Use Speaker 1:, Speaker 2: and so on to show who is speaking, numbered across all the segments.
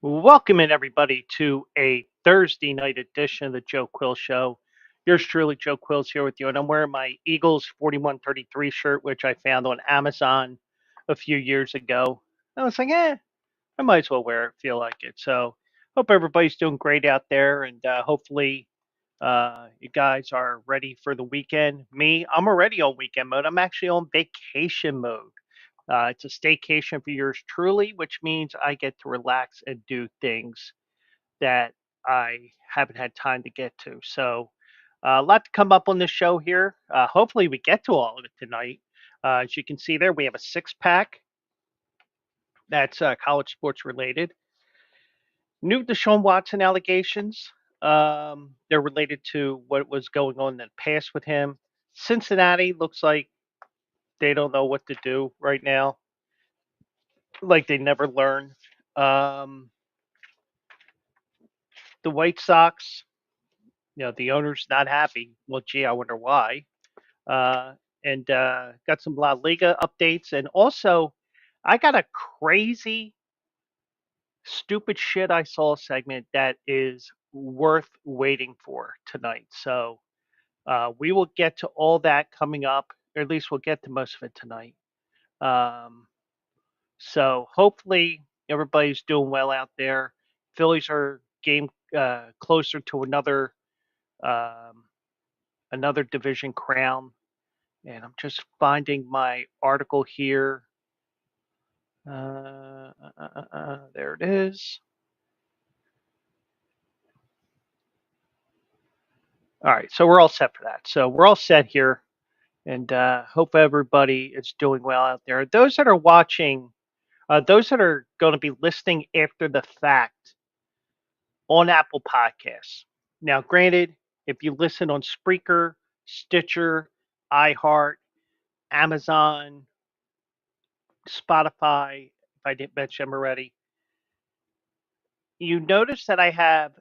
Speaker 1: Welcome in everybody to a Thursday night edition of the Joe Quill Show. Yours truly, Joe Quills here with you, and I'm wearing my Eagles 4133 shirt, which I found on Amazon a few years ago. I was like, I might as well wear it, feel like it. So, hope everybody's doing great out there, and hopefully, you guys are ready for the weekend. Me, I'm already on weekend mode. I'm actually on vacation mode. It's a staycation for yours truly, which means I get to relax and do things that I haven't had time to get to. So, a lot to come up on this show here. Hopefully, we get to all of it tonight. As you can see there, we have a six pack that's college sports related. New Deshaun Watson allegations. They're related to what was going on in the past with him. Cincinnati looks like they don't know what to do right now, like they never learn. Um, the White Sox, the owner's not happy. Well, gee, I wonder why. Uh, and got some LaLiga updates. And also, I got a crazy, stupid shit I saw segment that is worth waiting for tonight. So we will get to all that coming up, or at least we'll get to most of it tonight. Um, so hopefully everybody's doing well out there. Phillies are game closer to um, another division crown. And I'm just finding my article here. There it is. All right, so we're all set for that. So we're all set here, and hope everybody is doing well out there. Those that are watching, those that are going to be listening after the fact on Apple Podcasts. Now, granted, if you listen on Spreaker, Stitcher, iHeart, Amazon, Spotify, if I didn't mention them already, you notice that I have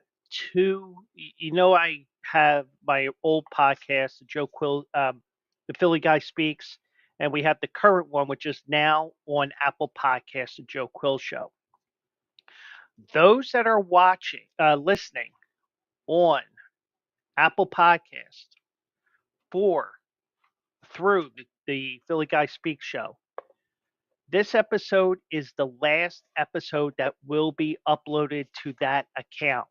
Speaker 1: two. I have my old podcast, the Joe Quill, the Philly Guy Speaks, and we have the current one, which is now on Apple Podcasts, the Joe Quill Show. Those that are listening on Apple Podcast for through the Philly Guy Speaks show, this episode is the last episode that will be uploaded to that account.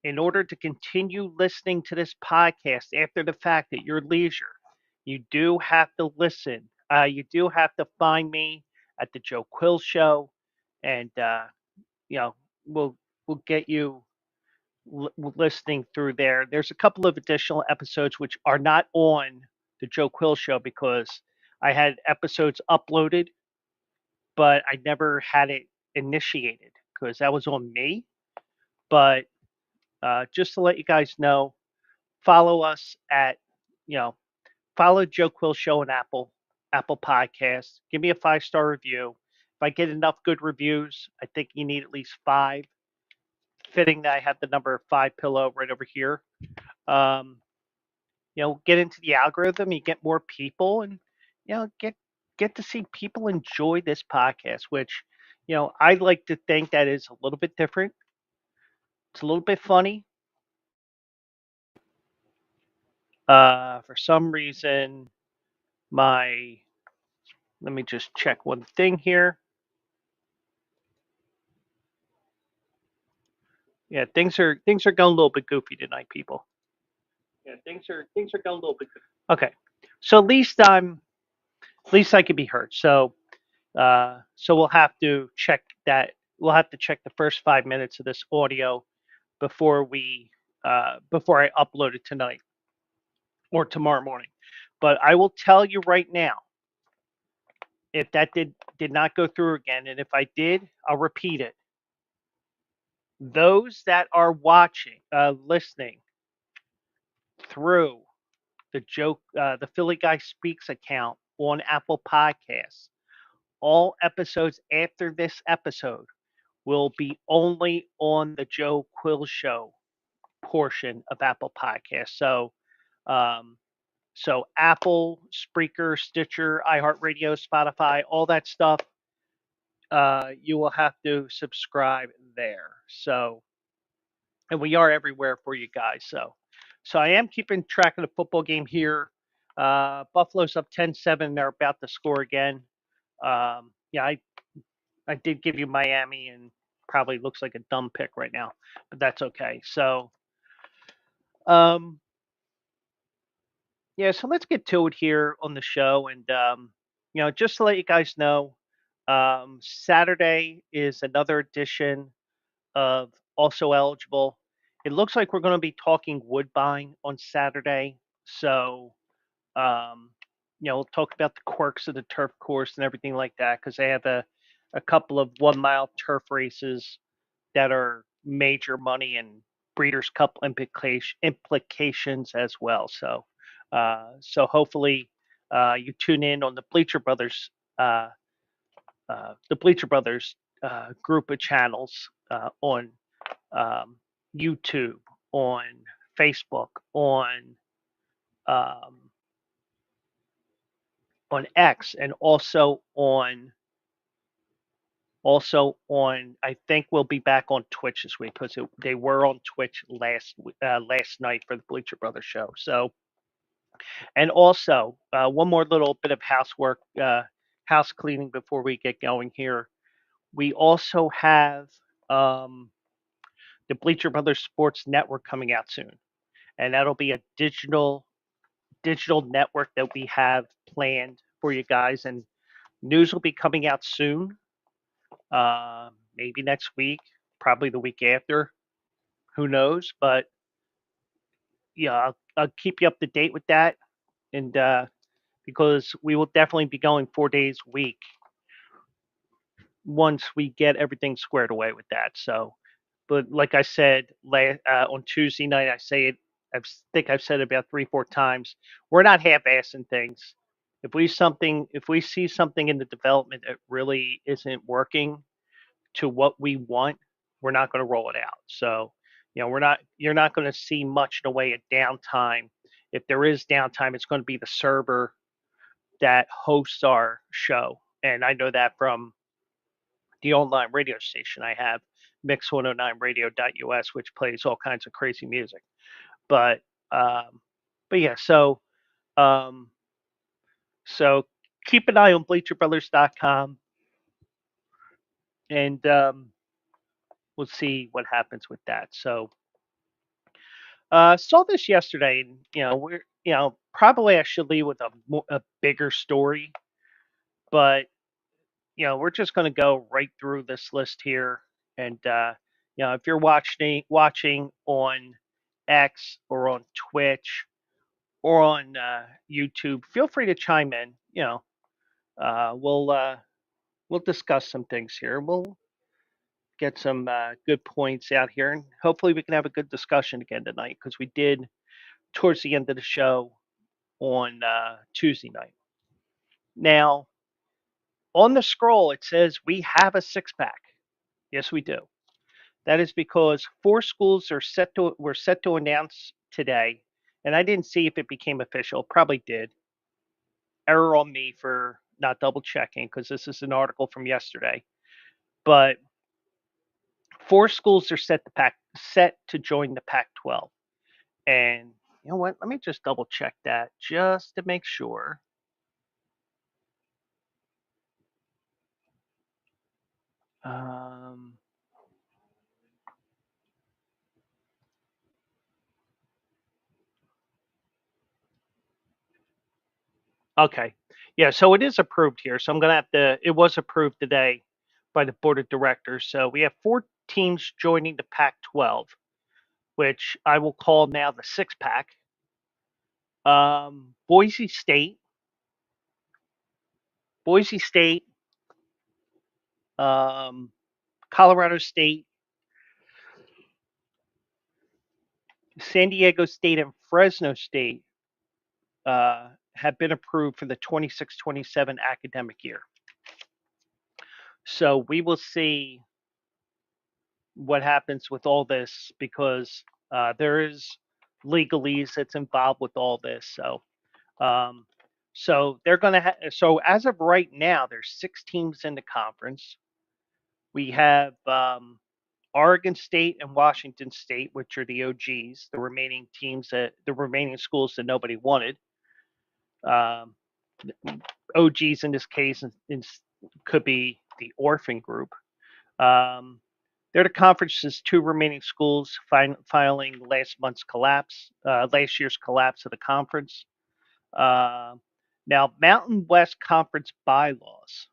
Speaker 1: In order to continue listening to this podcast after the fact at your leisure, you do have to listen. You do have to find me at the Joe Quill Show, and you know we'll get you listening through there. There's a couple of additional episodes which are not on the Joe Quill Show because I had episodes uploaded, but I never had it initiated because that was on me. But just to let you guys know, follow us at, you know, follow Joe Quill Show on Apple Podcasts. Give me a 5-star review. If I get enough good reviews, I think you need at least 5. Fitting that I have the number 5 pillow right over here. Um, get into the algorithm. You get more people, and get to see people enjoy this podcast, which I like to think that is a little bit different. It's a little bit funny. For some reason, my let me just check one thing here. Yeah, things are going a little bit goofy tonight, people. Yeah, things are going a little bit goofy. Okay, so at least I can be heard. So we'll have to check that. We'll have to check the first 5 minutes of this audio before I upload it tonight or tomorrow morning. But I will tell you right now, if that did not go through again, and if I did, I'll repeat it. Those that are listening through the Philly Guy Speaks account on Apple Podcasts, all episodes after this episode will be only on the Joe Quill Show portion of Apple Podcasts. Um, so Apple, Spreaker, Stitcher, iHeartRadio, Spotify, all that stuff, you will have to subscribe there. So, and we are everywhere for you guys. So I am keeping track of the football game here. Buffalo's up 10-7. They're about to score again. Yeah, I did give you Miami, and probably looks like a dumb pick right now, but that's okay. So, um, yeah, so let's get to it here on the show. And, just to let you guys know, Saturday is another edition of Also Eligible. It looks like we're going to be talking Woodbine on Saturday. So, um, we'll talk about the quirks of the turf course and everything like that, because they have a couple of 1 mile turf races that are major money and Breeders' Cup implications as well. So hopefully you tune in on uh, the Bleacher Brothers group of channels on um, YouTube, on Facebook, um, on X, and also on I think we'll be back on Twitch this week, because they were on Twitch last night for the Bleacher Brothers show. So, and also one more little bit of house cleaning before we get going here. We also have the Bleacher Brothers Sports Network coming out soon, and that'll be a digital network that we have planned for you guys, and news will be coming out soon. Maybe next week, probably the week after. Who knows? But yeah, I'll keep you up to date with that, and because we will definitely be going 4 days a week once we get everything squared away with that. So, but like I said on Tuesday night, I think I've said it about 3, 4 times. We're not half-assing things. If we see something in the development that really isn't working to what we want, we're not going to roll it out. So, you're not going to see much in the way of downtime. If there is downtime, it's going to be the server that hosts our show. And I know that from the online radio station I have, mix109radio.us, which plays all kinds of crazy music. But um, but yeah, um, so keep an eye on bleacherbrothers.com, and we'll see what happens with that. So saw this yesterday, and we're probably I should leave with a bigger story, but we're just going to go right through this list here. And if you're watching on X or on Twitch or on YouTube, feel free to chime in. We'll discuss some things here. We'll get some good points out here, and hopefully we can have a good discussion again tonight, because we did towards the end of the show on Tuesday night. Now, on the scroll, it says we have a six pack. Yes, we do. That is because four schools were set to announce today, and I didn't see if it became official. Probably did. Error on me for not double checking, because this is an article from yesterday. But four schools are set to join the Pac-12, and you know what? Let me just double check that just to make sure. Um, Okay. Yeah, so it is approved here. So I'm going to have to, it was approved today by the board of directors. So we have four teams joining the Pac 12, which I will call now the six pack. Boise State, Boise State, um, Colorado State, San Diego State, and Fresno State have been approved for the 26-27 academic year. So we will see what happens with all this, because there is legalese that's involved with all this. Um, so they're going to so as of right now, there's six teams in the conference. We have Oregon State and Washington State, which are the OGs, the remaining schools that nobody wanted. Um, OGs in this case could be the orphan group. Um, they're the conference's two remaining schools filing last year's collapse of the conference. Uh, Now, Mountain West Conference bylaws,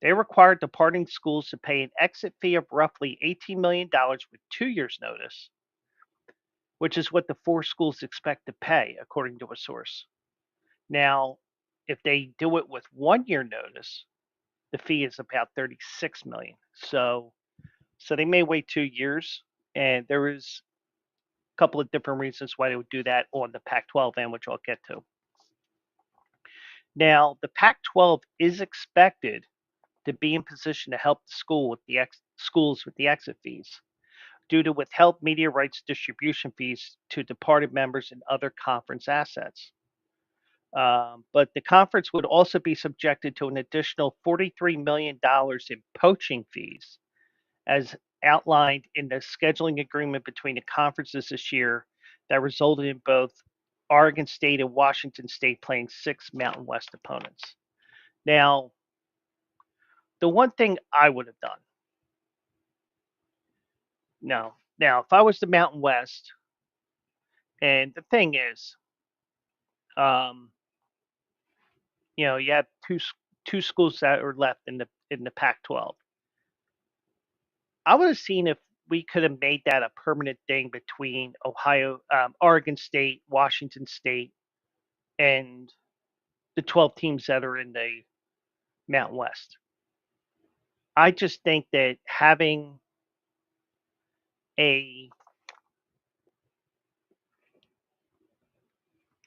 Speaker 1: they required departing schools to pay an exit fee of roughly $18 million with 2 years' notice, which is what the four schools expect to pay, according to a source. Now, if they do it with 1 year notice, the fee is about $36 million. So they may wait 2 years, and there is a couple of different reasons why they would do that on the Pac-12 end, which I'll get to. Now, the Pac-12 is expected to be in position to help the schools with the exit fees due to withheld media rights distribution fees to departed members and other conference assets. But the conference would also be subjected to an additional $43 million in poaching fees, as outlined in the scheduling agreement between the conferences this year that resulted in both Oregon State and Washington State playing 6 Mountain West opponents. Now, the one thing I would have done, now if I was the Mountain West, and the thing is, um, you have two schools that are left in the Pac-12. I would have seen if we could have made that a permanent thing between Oregon State, Washington State, and the 12 teams that are in the Mountain West. I just think that having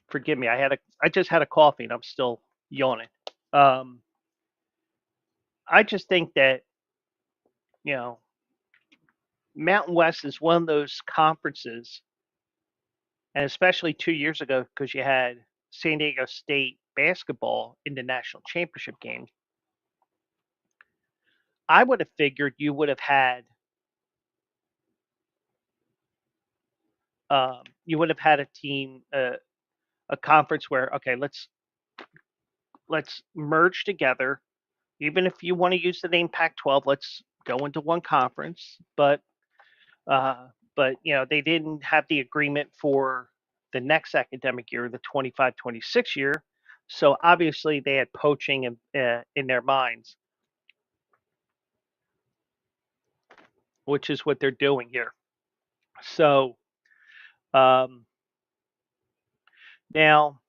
Speaker 1: forgive me, I just had a coffee and I'm still yawning. Um, I just think that you know Mountain West is one of those conferences, and especially 2 years ago because you had San Diego State basketball in the national championship game. I would have figured you would have had a team, a conference where, okay, let's merge together. Even if you want to use the name Pac-12, let's go into one conference. Uh, but they didn't have the agreement for the next academic year, the 25-26 year. So obviously they had poaching in their minds, which is what they're doing here. So um, now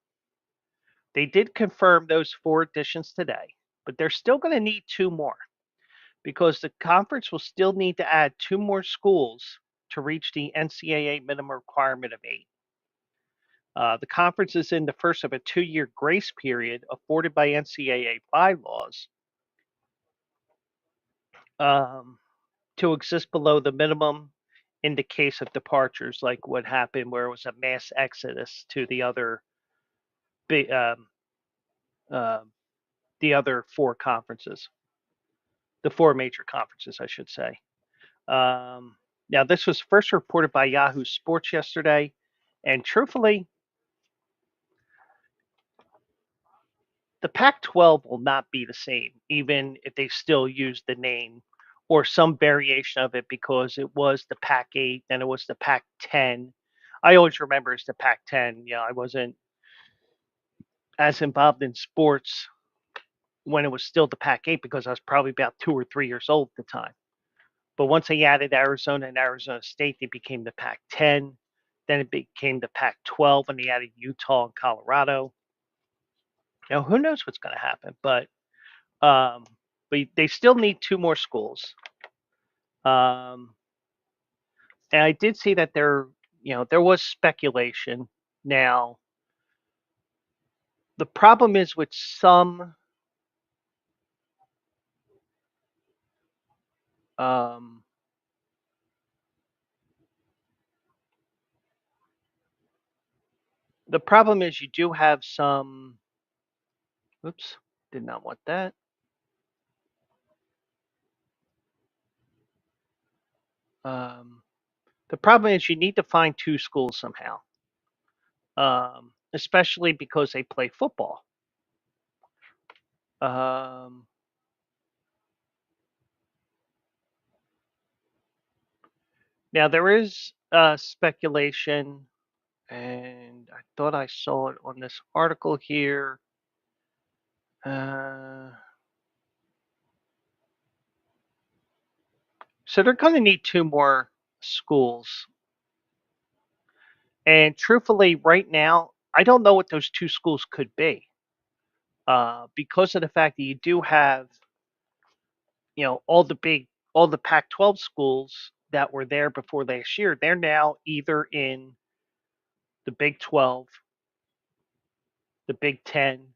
Speaker 1: they did confirm those 4 additions today, but they're still going to need 2 more because the conference will still need to add 2 more schools to reach the NCAA minimum requirement of 8. The conference is in the first of a 2-year grace period afforded by NCAA bylaws um, to exist below the minimum in the case of departures, like what happened where it was a mass exodus to big, uh, the other 4 conferences, the 4 major conferences, I should say. Now, this was first reported by Yahoo Sports yesterday, and truthfully, the Pac-12 will not be the same, even if they still use the name or some variation of it, because it was the Pac-8, then it was the Pac-10. I always remember it's the Pac-10. I wasn't as involved in sports when it was still the Pac-8 because I was probably about 2 or 3 years old at the time. But once they added Arizona and Arizona State, they became the Pac-10. Then it became the Pac-12 when they added Utah and Colorado. Now, who knows what's going to happen? But they still need 2 more schools. And I did see that there was speculation. Now, the problem is with some the problem is you do have some. Oops, did not want that. The problem is you need to find two schools somehow, especially because they play football. Um, Now there is speculation, and I thought I saw it on this article here. Uh, so they're going to need two more schools, and truthfully, right now, I don't know what those two schools could be, because of the fact that you do have, all the Pac-12 schools that were there before last year. They're now either in the Big 12, the Big 10,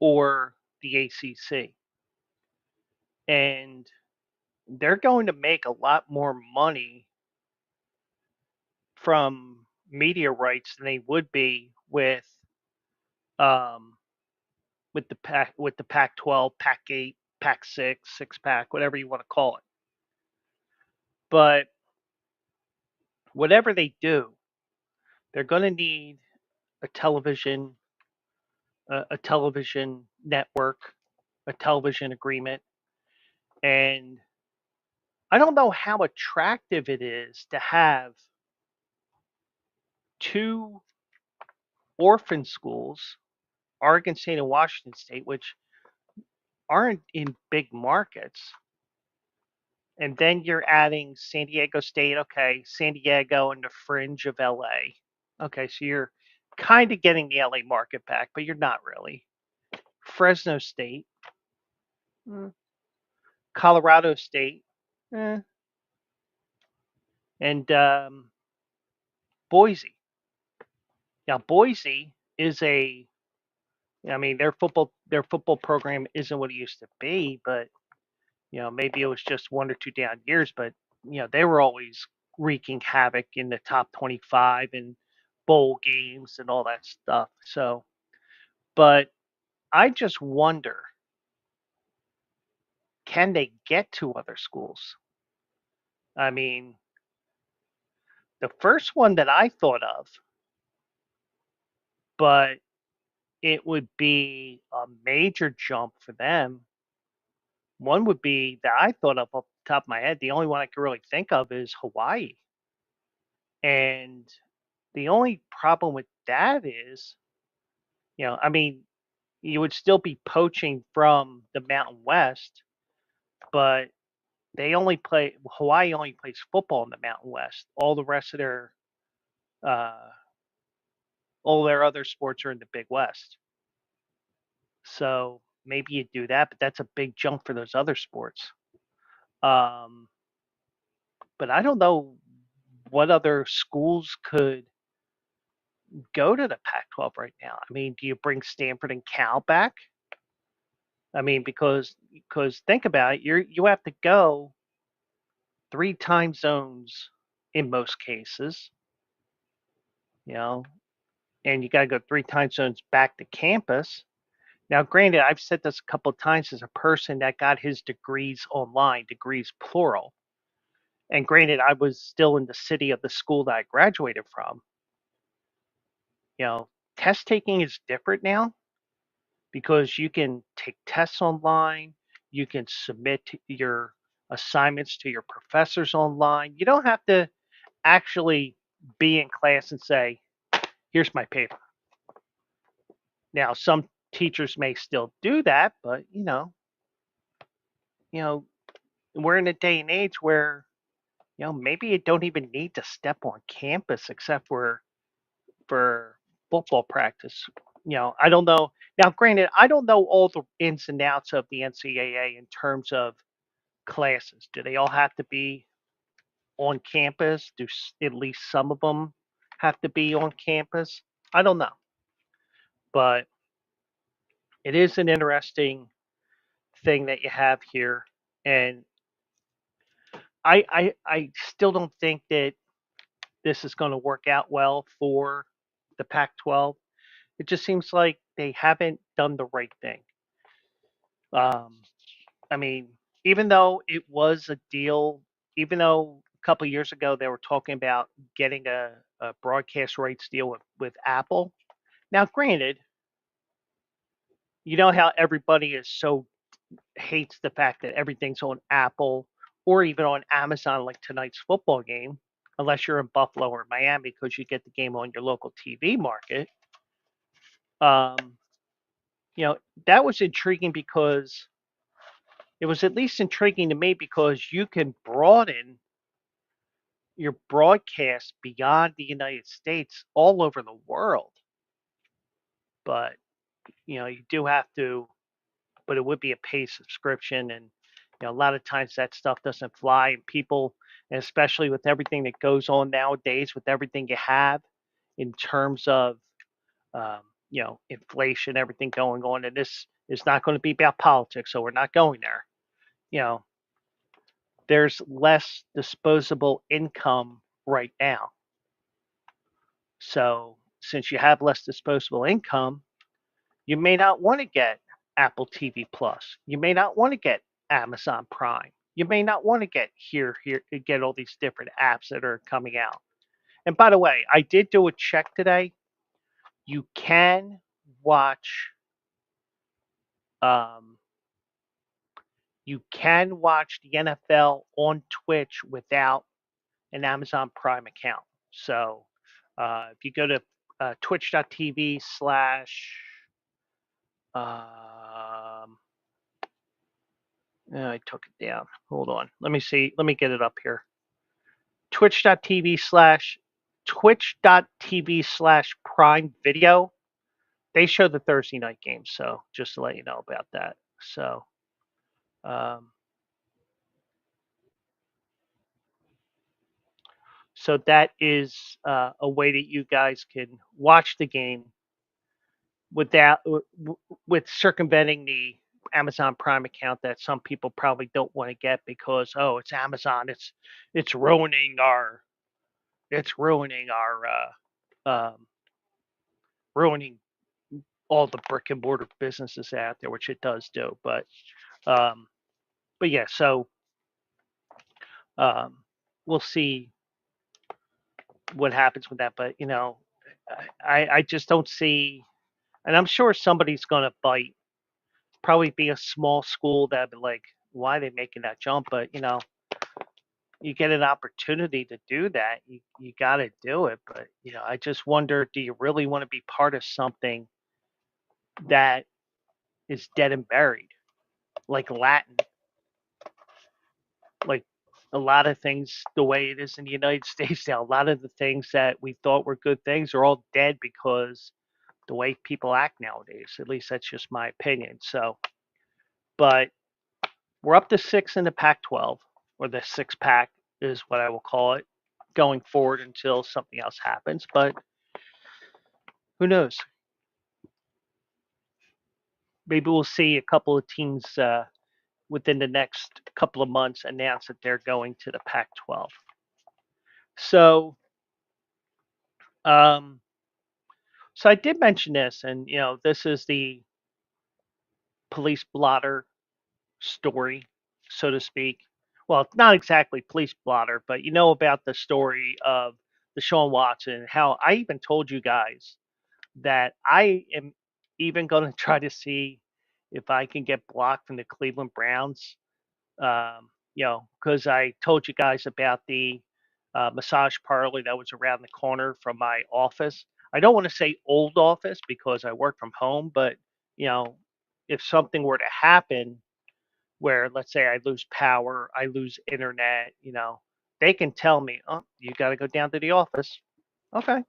Speaker 1: or the ACC, and they're going to make a lot more money from media rights than they would be um, with the Pac-12, Pac-8, Pac-6, six pack, whatever you want to call it. But whatever they do, they're going to need a television, a television network, a television agreement, and I don't know how attractive it is to have two orphan schools, Oregon State and Washington State, which aren't in big markets. And then you're adding San Diego State. Okay, San Diego and the fringe of LA. Okay, so you're kind of getting the LA market back, but you're not really. Fresno State, mm, Colorado State, eh, and Boise. Now Boise is I mean, their football program isn't what it used to be, but maybe it was just one or two down years, but they were always wreaking havoc in the top 25 and bowl games and all that stuff. So, but I just wonder, can they get to other schools? I mean, the first one that I thought of, but it would be a major jump for them. One would be that I thought of off the top of my head. The only one I could really think of is Hawaii. And the only problem with that is, I mean, you would still be poaching from the Mountain West, but Hawaii only plays football in the Mountain West. Uh, all their other sports are in the Big West. So maybe you do that, but that's a big jump for those other sports. Um, but I don't know what other schools could go to the Pac-12 right now. I mean, do you bring Stanford and Cal back? I mean, because think about it, you have to go three time zones in most cases, you know, and you got to go three time zones back to campus. Now, granted, I've said this a couple of times as a person that got his degrees online, degrees plural. And granted, I was still in the city of the school that I graduated from. You know, test taking is different now because you can take tests online, you can submit your assignments to your professors online. You don't have to actually be in class and say, "Here's my paper." Now, some teachers may still do that, but you know, we're in a day and age where maybe you don't even need to step on campus except for football practice. I don't know. Now, granted, I don't know all the ins and outs of the NCAA in terms of classes. Do they all have to be on campus? Do at least some of them have to be on campus? I don't know, but it is an interesting thing that you have here, and I still don't think that this is going to work out well for the Pac-12. It just seems like they haven't done the right thing. Um, I mean, even though it was a deal even though a couple of years ago they were talking about getting a broadcast rights deal with Apple. Now, granted, you know how everybody is so hates the fact that everything's on Apple or even on Amazon, like tonight's football game, unless you're in Buffalo or Miami, because you get the game on your local TV market. Um, you know, that was intriguing because it was at least intriguing to me because you can broaden your broadcast beyond the United States all over the world. But, you know, you do have to, but it would be a paid subscription. And, you know, a lot of times that stuff doesn't fly. And people, and especially with everything that goes on nowadays, with everything you have in terms of, um, you know, inflation, everything going on. And this is not going to be about politics. So we're not going there. You know, there's less disposable income right now. So since you have less disposable income, you may not want to get Apple TV Plus. You may not want to get Amazon Prime. You may not want to get get all these different apps that are coming out. And by the way, I did do a check today. You can watch um, the NFL on Twitch without an Amazon Prime account. So if you go to twitch.tv/, um, I took it down. Hold on. Let me see. Let me get it up here. Twitch.tv/Prime Video. They show the Thursday night games. So just to let you know about that. So, um, so that is a way that you guys can watch the game without with circumventing the Amazon Prime account that some people probably don't want to get because it's Amazon, it's ruining our it's ruining all the brick and mortar businesses out there, which it does do. Um, but yeah, so um, we'll see what happens with that. But you know, I just don't see, and I'm sure somebody's gonna bite. Probably be a small school that be like, why are they making that jump? But you know, you get an opportunity to do that, you got to do it. But you know, I just wonder, do you really want to be part of something that is dead and buried, like Latin, like a lot of things the way it is in the United States now? A lot of the things that we thought were good things are all dead because the way people act nowadays. At least that's just my opinion. So, but we're up to six in the Pac-12, or the six pack is what I will call it, going forward until something else happens. But who knows? Maybe we'll see a couple of teams within the next couple of months announce that they're going to the Pac-12. So, um, so I did mention this, and you know, this is the police blotter story, so to speak. Well, not exactly police blotter, but you know about the story of Deshaun Watson. How I even told you guys that I am even going to try to see if I can get blocked from the Cleveland Browns. You know, because I told you guys about the massage parlor that was around the corner from my office. I don't want to say old office because I work from home, but you know, if something were to happen where, let's say, I lose power, I lose internet, you know, they can tell me, oh, you got to go down to the office. Okay,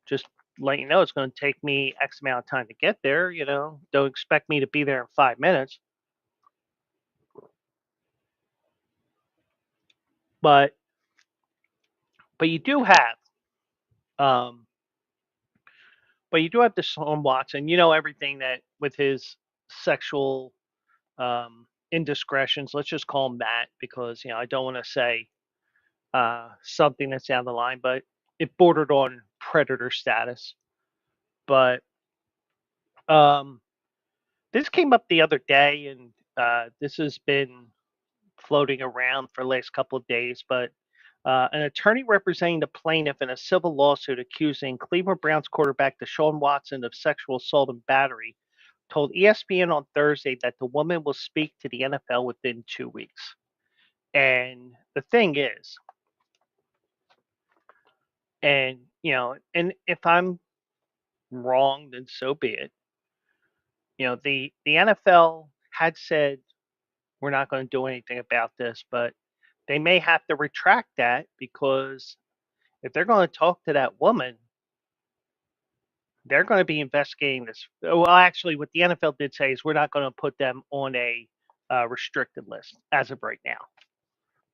Speaker 1: just let you know it's going to take me X amount of time to get there. You know, don't expect me to be there in 5 minutes. But you do have um, you do have Deshaun Watson. You know everything that with his sexual indiscretions. Let's just call him that because you know I don't want to say something that's down the line, but it bordered on predator status. But um, this came up the other day, and this has been floating around for the last couple of days, but an attorney representing the plaintiff in a civil lawsuit accusing Cleveland Browns quarterback Deshaun Watson of sexual assault and battery told ESPN on Thursday that the woman will speak to the NFL within 2 weeks. And the thing is, and if I'm wrong, then so be it. The NFL had said we're not going to do anything about this, but they may have to retract that because if they're going to talk to that woman, they're going to be investigating this. Well, actually, what the NFL did say is we're not going to put them on a restricted list as of right now.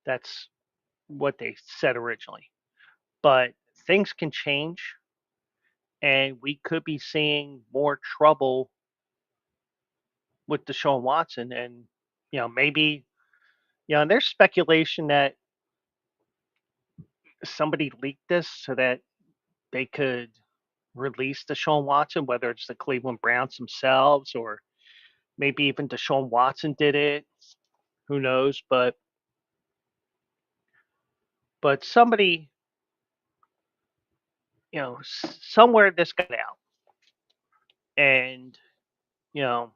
Speaker 1: That's what they said originally. But things can change, and we could be seeing more trouble with Deshaun Watson. And, maybe, and there's speculation that somebody leaked this so that they could release Deshaun Watson, whether it's the Cleveland Browns themselves or maybe even Deshaun Watson did it. Who knows? But somebody, somewhere this got out, and you know,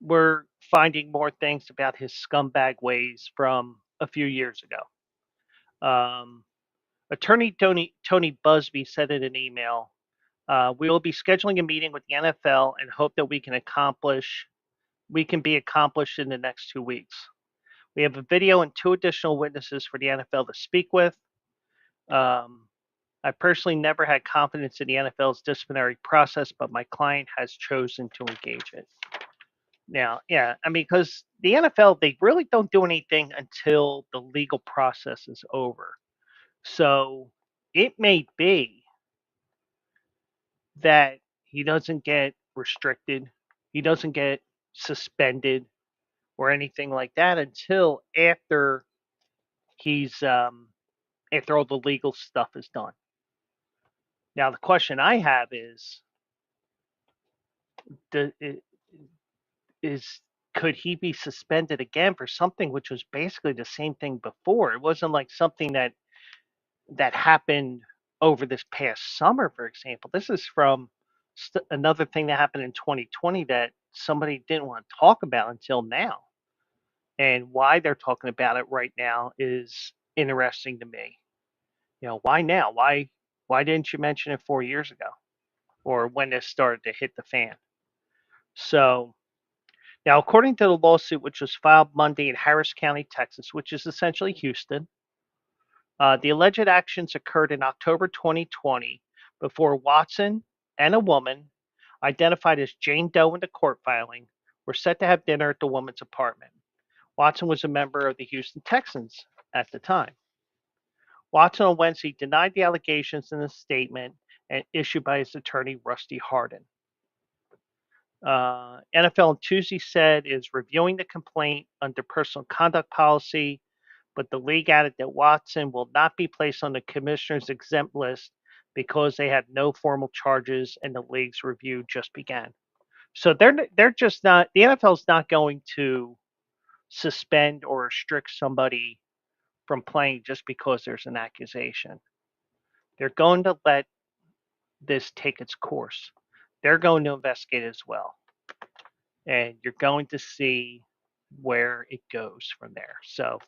Speaker 1: we're finding more things about his scumbag ways from a few years ago. Attorney Tony Busby said in an email, "We will be scheduling a meeting with the NFL and hope that we can be accomplished in the next 2 weeks. We have a video and two additional witnesses for the NFL to speak with. Um, I personally never had confidence in the NFL's disciplinary process, but my client has chosen to engage it." Now, yeah, I mean, because the NFL, they really don't do anything until the legal process is over. So it may be that he doesn't get restricted, he doesn't get suspended or anything like that until he's after all the legal stuff is done. Now, the question I have is could he be suspended again for something which was basically the same thing before? It wasn't like something that happened over this past summer, for example. This is from another thing that happened in 2020 that somebody didn't want to talk about until now. And why they're talking about it right now is interesting to me. Why now? Why didn't you mention it 4 years ago or when this started to hit the fan? So now, according to the lawsuit, which was filed Monday in Harris County, Texas, which is essentially Houston, the alleged actions occurred in October 2020 before Watson and a woman, identified as Jane Doe in the court filing, were set to have dinner at the woman's apartment. Watson was a member of the Houston Texans at the time. Watson on Wednesday denied the allegations in a statement issued by his attorney, Rusty Hardin. NFL on Tuesday said is reviewing the complaint under personal conduct policy, but the league added that Watson will not be placed on the commissioner's exempt list because they have no formal charges and the league's review just began. So they're just not, the NFL's not going to suspend or restrict somebody from playing just because there's an accusation. They're going to let this take its course. They're going to investigate as well. And you're going to see where it goes from there. So,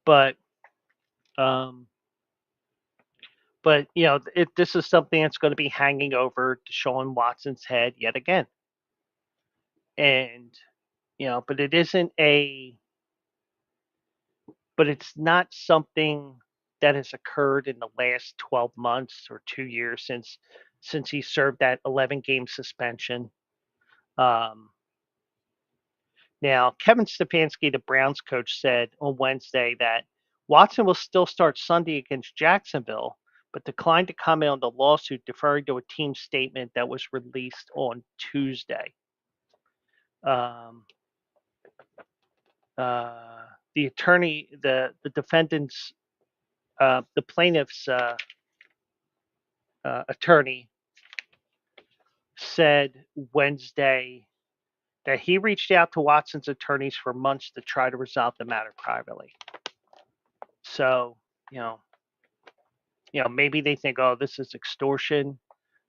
Speaker 1: but um, this is something that's going to be hanging over Deshaun Watson's head yet again. And but it's not something that has occurred in the last 12 months or 2 years since he served that 11-game suspension. Now, Kevin Stefanski, the Browns coach, said on Wednesday that Watson will still start Sunday against Jacksonville, but declined to comment on the lawsuit, deferring to a team statement that was released on Tuesday. The attorney, the defendant's, the plaintiff's attorney said Wednesday that he reached out to Watson's attorneys for months to try to resolve the matter privately. So, you know, maybe they think, oh, this is extortion.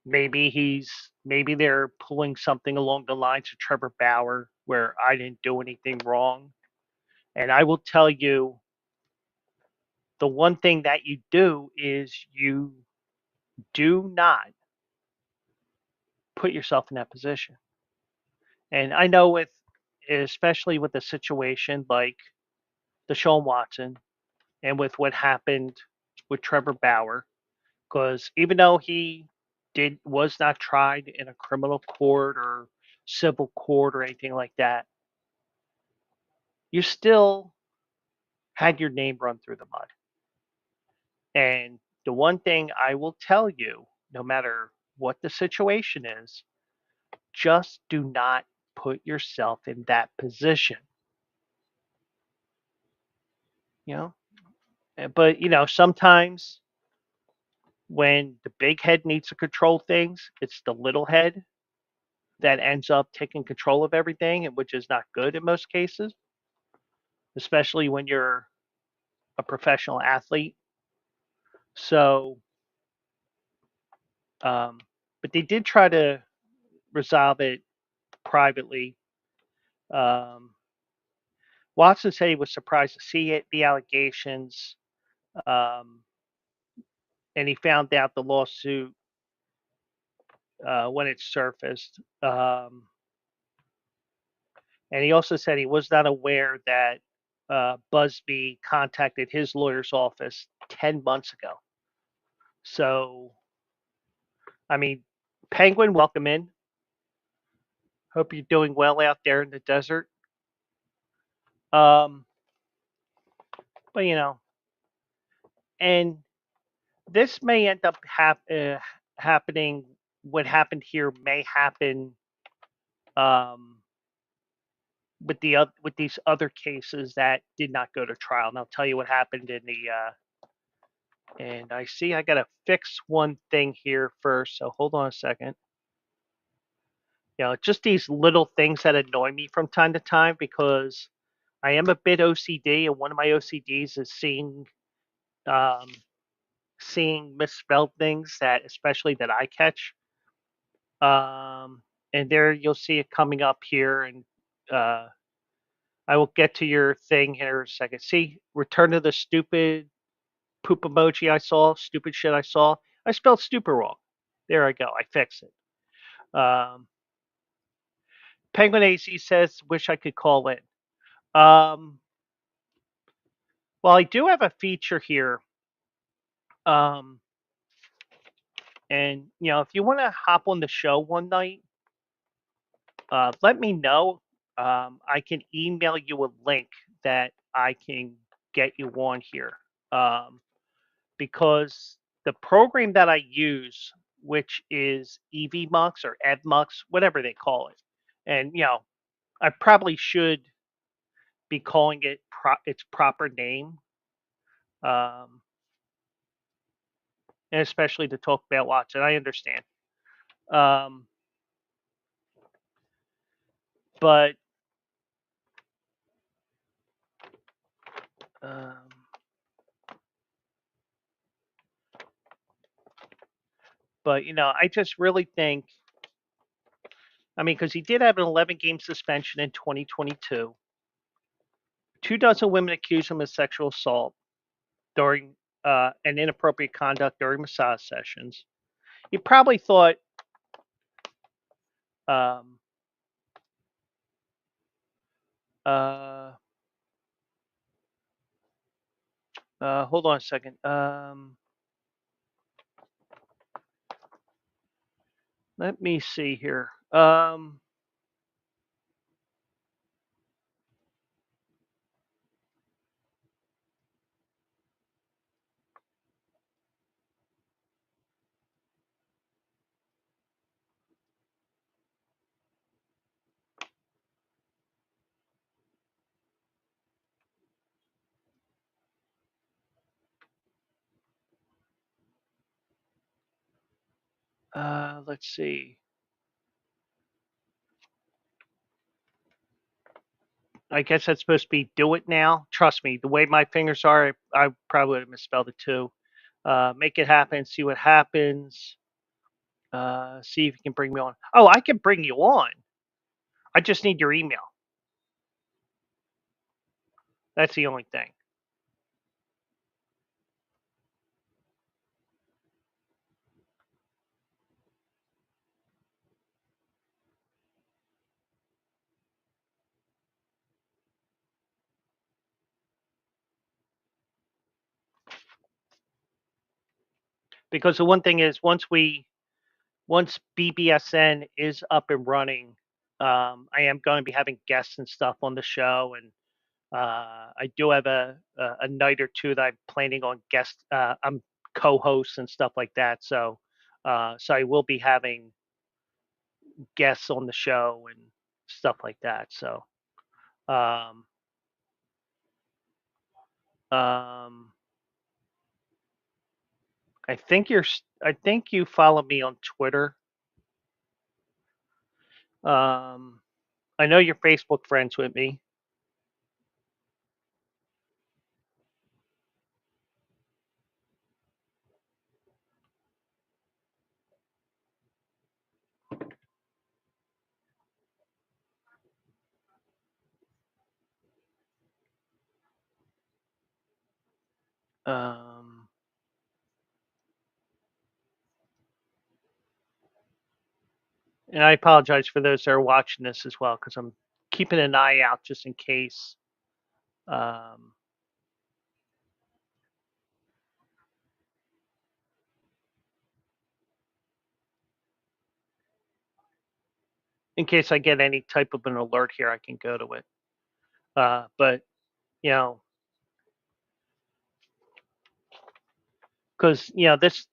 Speaker 1: Maybe they're pulling something along the lines of Trevor Bauer, where I didn't do anything wrong. And I will tell you, the one thing that you do is you do not put yourself in that position. And I know especially with a situation like Deshaun Watson and with what happened with Trevor Bauer, because even though he was not tried in a criminal court or civil court or anything like that, you still had your name run through the mud. And the one thing I will tell you, no matter what the situation is, just do not put yourself in that position. You know, but sometimes when the big head needs to control things, it's the little head that ends up taking control of everything, and which is not good in most cases, especially when you're a professional athlete. So, but they did try to resolve it privately. Um, Watson said he was surprised to see the allegations, um, and he found out the lawsuit when it surfaced. And he also said he was not aware that Busby contacted his lawyer's office 10 months ago. So, I mean, Penguin, welcome in. Hope you're doing well out there in the desert. Um, but and this may end up happening. What happened here may happen um, with these other cases that did not go to trial. And I'll tell you what happened in the. And I see I gotta fix one thing here first. So hold on a second. Just these little things that annoy me from time to time because I am a bit OCD, and one of my OCDs is um, seeing misspelled things especially that I catch. And there you'll see it coming up here, and uh, I will get to your thing here in a second. See, return to the stupid poop emoji I saw, stupid shit I saw. I spelled stupid wrong. There I go. I fixed it. Penguin AC says, wish I could call in. Um, well, I do have a feature here. Um, and, if you want to hop on the show one night, let me know. I can email you a link that I can get you on here. Because the program that I use, which is EVMux or EdMux, whatever they call it, and I probably should be calling it its proper name, um, and especially to talk about Watson. I understand, um, but um, I just really think. I mean, because he did have an 11-game suspension in 2022. 24 women accused him of sexual assault during and inappropriate conduct during massage sessions. He probably thought, um, uh, hold on a second. Let me see here. Let's see. I guess that's supposed to be do it now. Trust me, the way my fingers are, I probably would have misspelled it too. Make it happen. See what happens. See if you can bring me on. Oh, I can bring you on. I just need your email. That's the only thing. Because the one thing is, once BBSN is up and running, I am going to be having guests and stuff on the show, and I do have a night or two that I'm planning on guest. I'm co-hosts and stuff like that, so I will be having guests on the show and stuff like that. So um, um, I think you follow me on Twitter. Um, I know you're Facebook friends with me. Um, and I apologize for those that are watching this as well because I'm keeping an eye out just in case. Um, in case I get any type of an alert here, I can go to it. But you know, because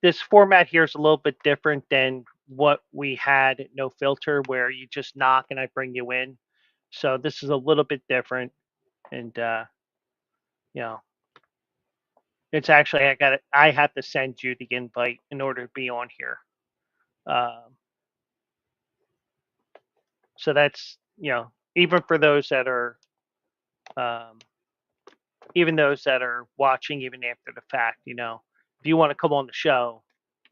Speaker 1: this format here is a little bit different than what we had at No Filter, where you just knock and I bring you in. So this is a little bit different, and you know, it's actually I have to send you the invite in order to be on here. Um, so that's even for those that are um, even those that are watching even after the fact, if you want to come on the show,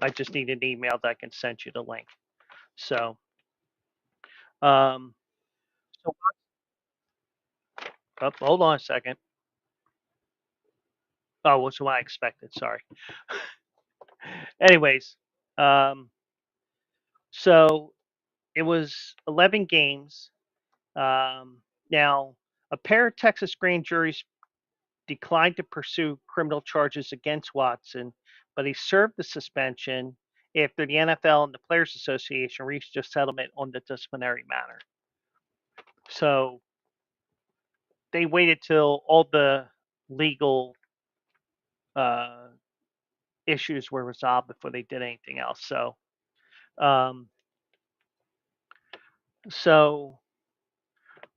Speaker 1: I just need an email that I can send you the link. So, um, so hold on a second. Oh, was what I expected. Sorry. Anyways, um, so it was 11 games. Now, a pair of Texas grand juries declined to pursue criminal charges against Watson, but he served the suspension after the NFL and the Players Association reached a settlement on the disciplinary matter. So they waited till all the legal uh, issues were resolved before they did anything else. Um, so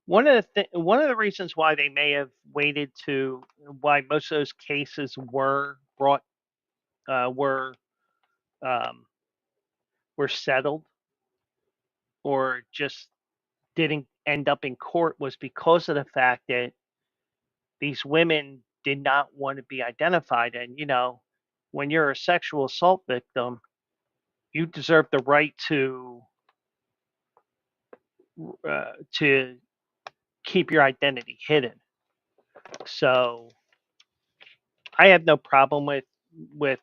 Speaker 1: one of the reasons why they may have waited to why most of those cases were brought were um, were settled or just didn't end up in court was because of the fact that these women did not want to be identified. And when you're a sexual assault victim, you deserve the right to keep your identity hidden. So I have no problem with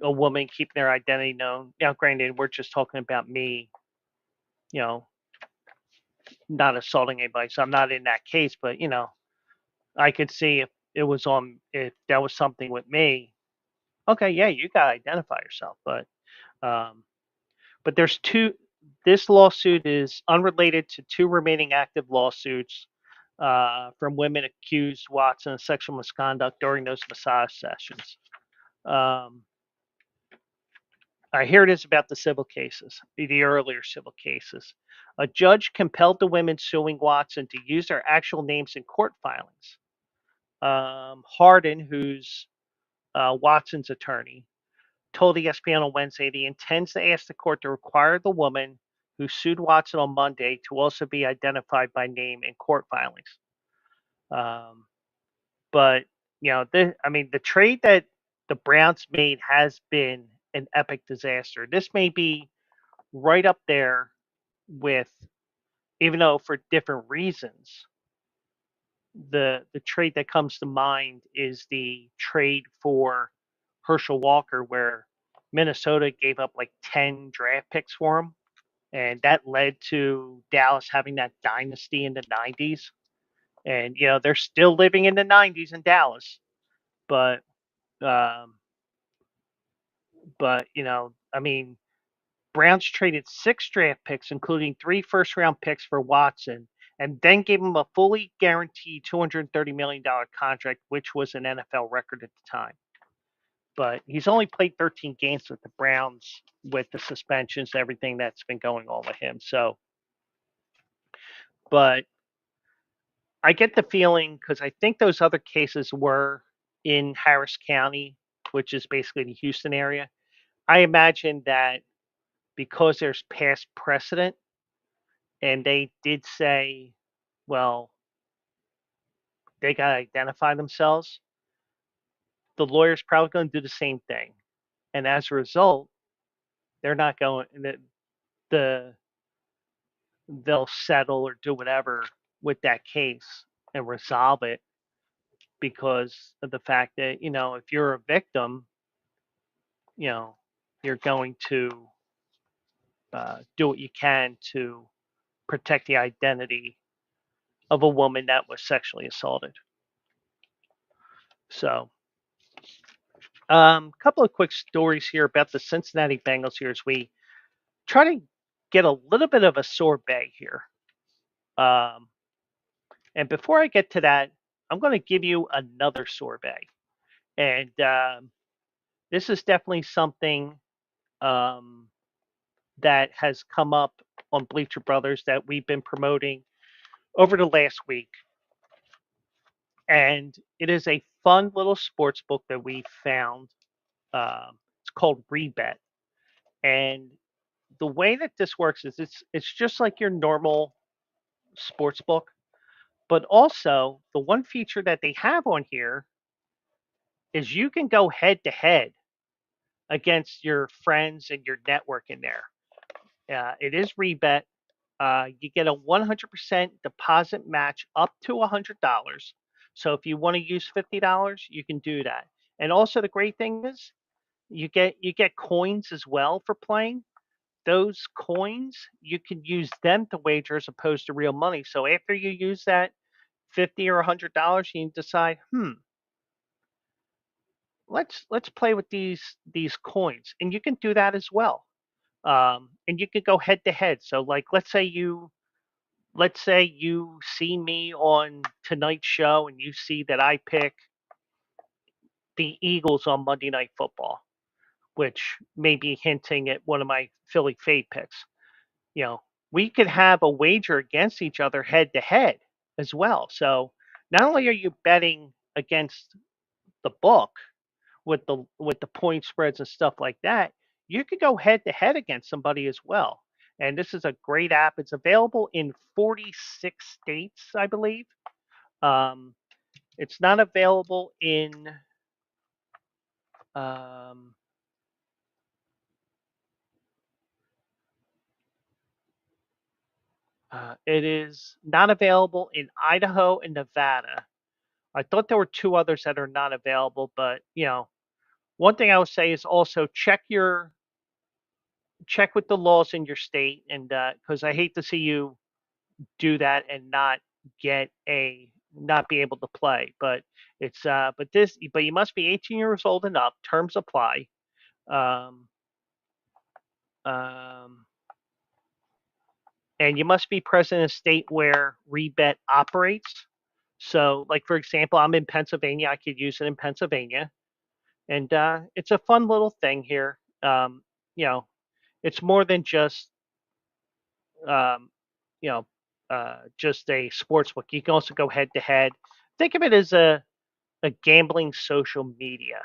Speaker 1: a woman keeping their identity known. Now, granted, we're just talking about me, you know, not assaulting anybody, so I'm not in that case. But I could see if that was something with me. Okay, yeah, you gotta identify yourself, um, but there's two. This lawsuit is unrelated to two remaining active lawsuits from women accused Watson of sexual misconduct during those massage sessions. Um, Here it is about the civil cases, the earlier civil cases. A judge compelled the women suing Watson to use their actual names in court filings. Hardin, who's Watson's attorney, told ESPN on Wednesday that he intends to ask the court to require the woman who sued Watson on Monday to also be identified by name in court filings. Um, but the trade that the Browns made has been an epic disaster. This may be right up there with, even though for different reasons, the trade that comes to mind is the trade for Herschel Walker, where Minnesota gave up like 10 draft picks for him, and that led to Dallas having that dynasty in the 90s. And they're still living in the 90s in Dallas, but um, Browns traded 6 draft picks, including 3 first-round picks for Watson, and then gave him a fully guaranteed $230 million contract, which was an NFL record at the time. But he's only played 13 games with the Browns with the suspensions and everything that's been going on with him. So, but I get the feeling, because I think those other cases were in Harris County, which is basically the Houston area. I imagine that because there's past precedent, and they did say, well, they got to identify themselves, the lawyer's probably going to do the same thing. And as a result, they're not going, the they'll settle or do whatever with that case and resolve it, because of the fact that, if you're a victim, you know, you're going to do what you can to protect the identity of a woman that was sexually assaulted. So, a couple of quick stories here about the Cincinnati Bengals here as we try to get a little bit of a sorbet here. Um, and before I get to that, I'm going to give you another sorbet. And this is definitely something um, that has come up on Bleacher Brothers that we've been promoting over the last week. And it is a fun little sports book that we found. It's called Rebet. And the way that this works is it's just like your normal sports book, but also the one feature that they have on here is you can go head to head against your friends and your network in there. It is Rebet. You get a 100% deposit match up to $100. So if you want to use $50, you can do that. And also the great thing is you get coins as well for playing. Those coins, you can use them to wager as opposed to real money. So after you use that $50 or $100, you decide, let's play with these coins, and you can do that as well. And you could go head to head. So like, let's say you see me on tonight's show, and you see that I pick the Eagles on Monday Night Football, which may be hinting at one of my Philly fade picks. You know, we could have a wager against each other head to head as well. So not only are you betting against the book with the point spreads and stuff like that, you could go head to head against somebody as well. And this is a great app. It's available in 46 states, I believe. Um, it's not available in um, it is not available in Idaho and Nevada. I thought there were 2 others that are not available, but one thing I would say is also check with the laws in your state, and because I hate to see you do that and not be able to play. But but you must be 18 years old and up. Terms apply. Um, um, and you must be present in a state where Rebet operates. So, like for example, I'm in Pennsylvania. I could use it in Pennsylvania, and it's a fun little thing here. You know, it's more than um, you know just a sports book. You can also go head to head. Think of it as a gambling social media.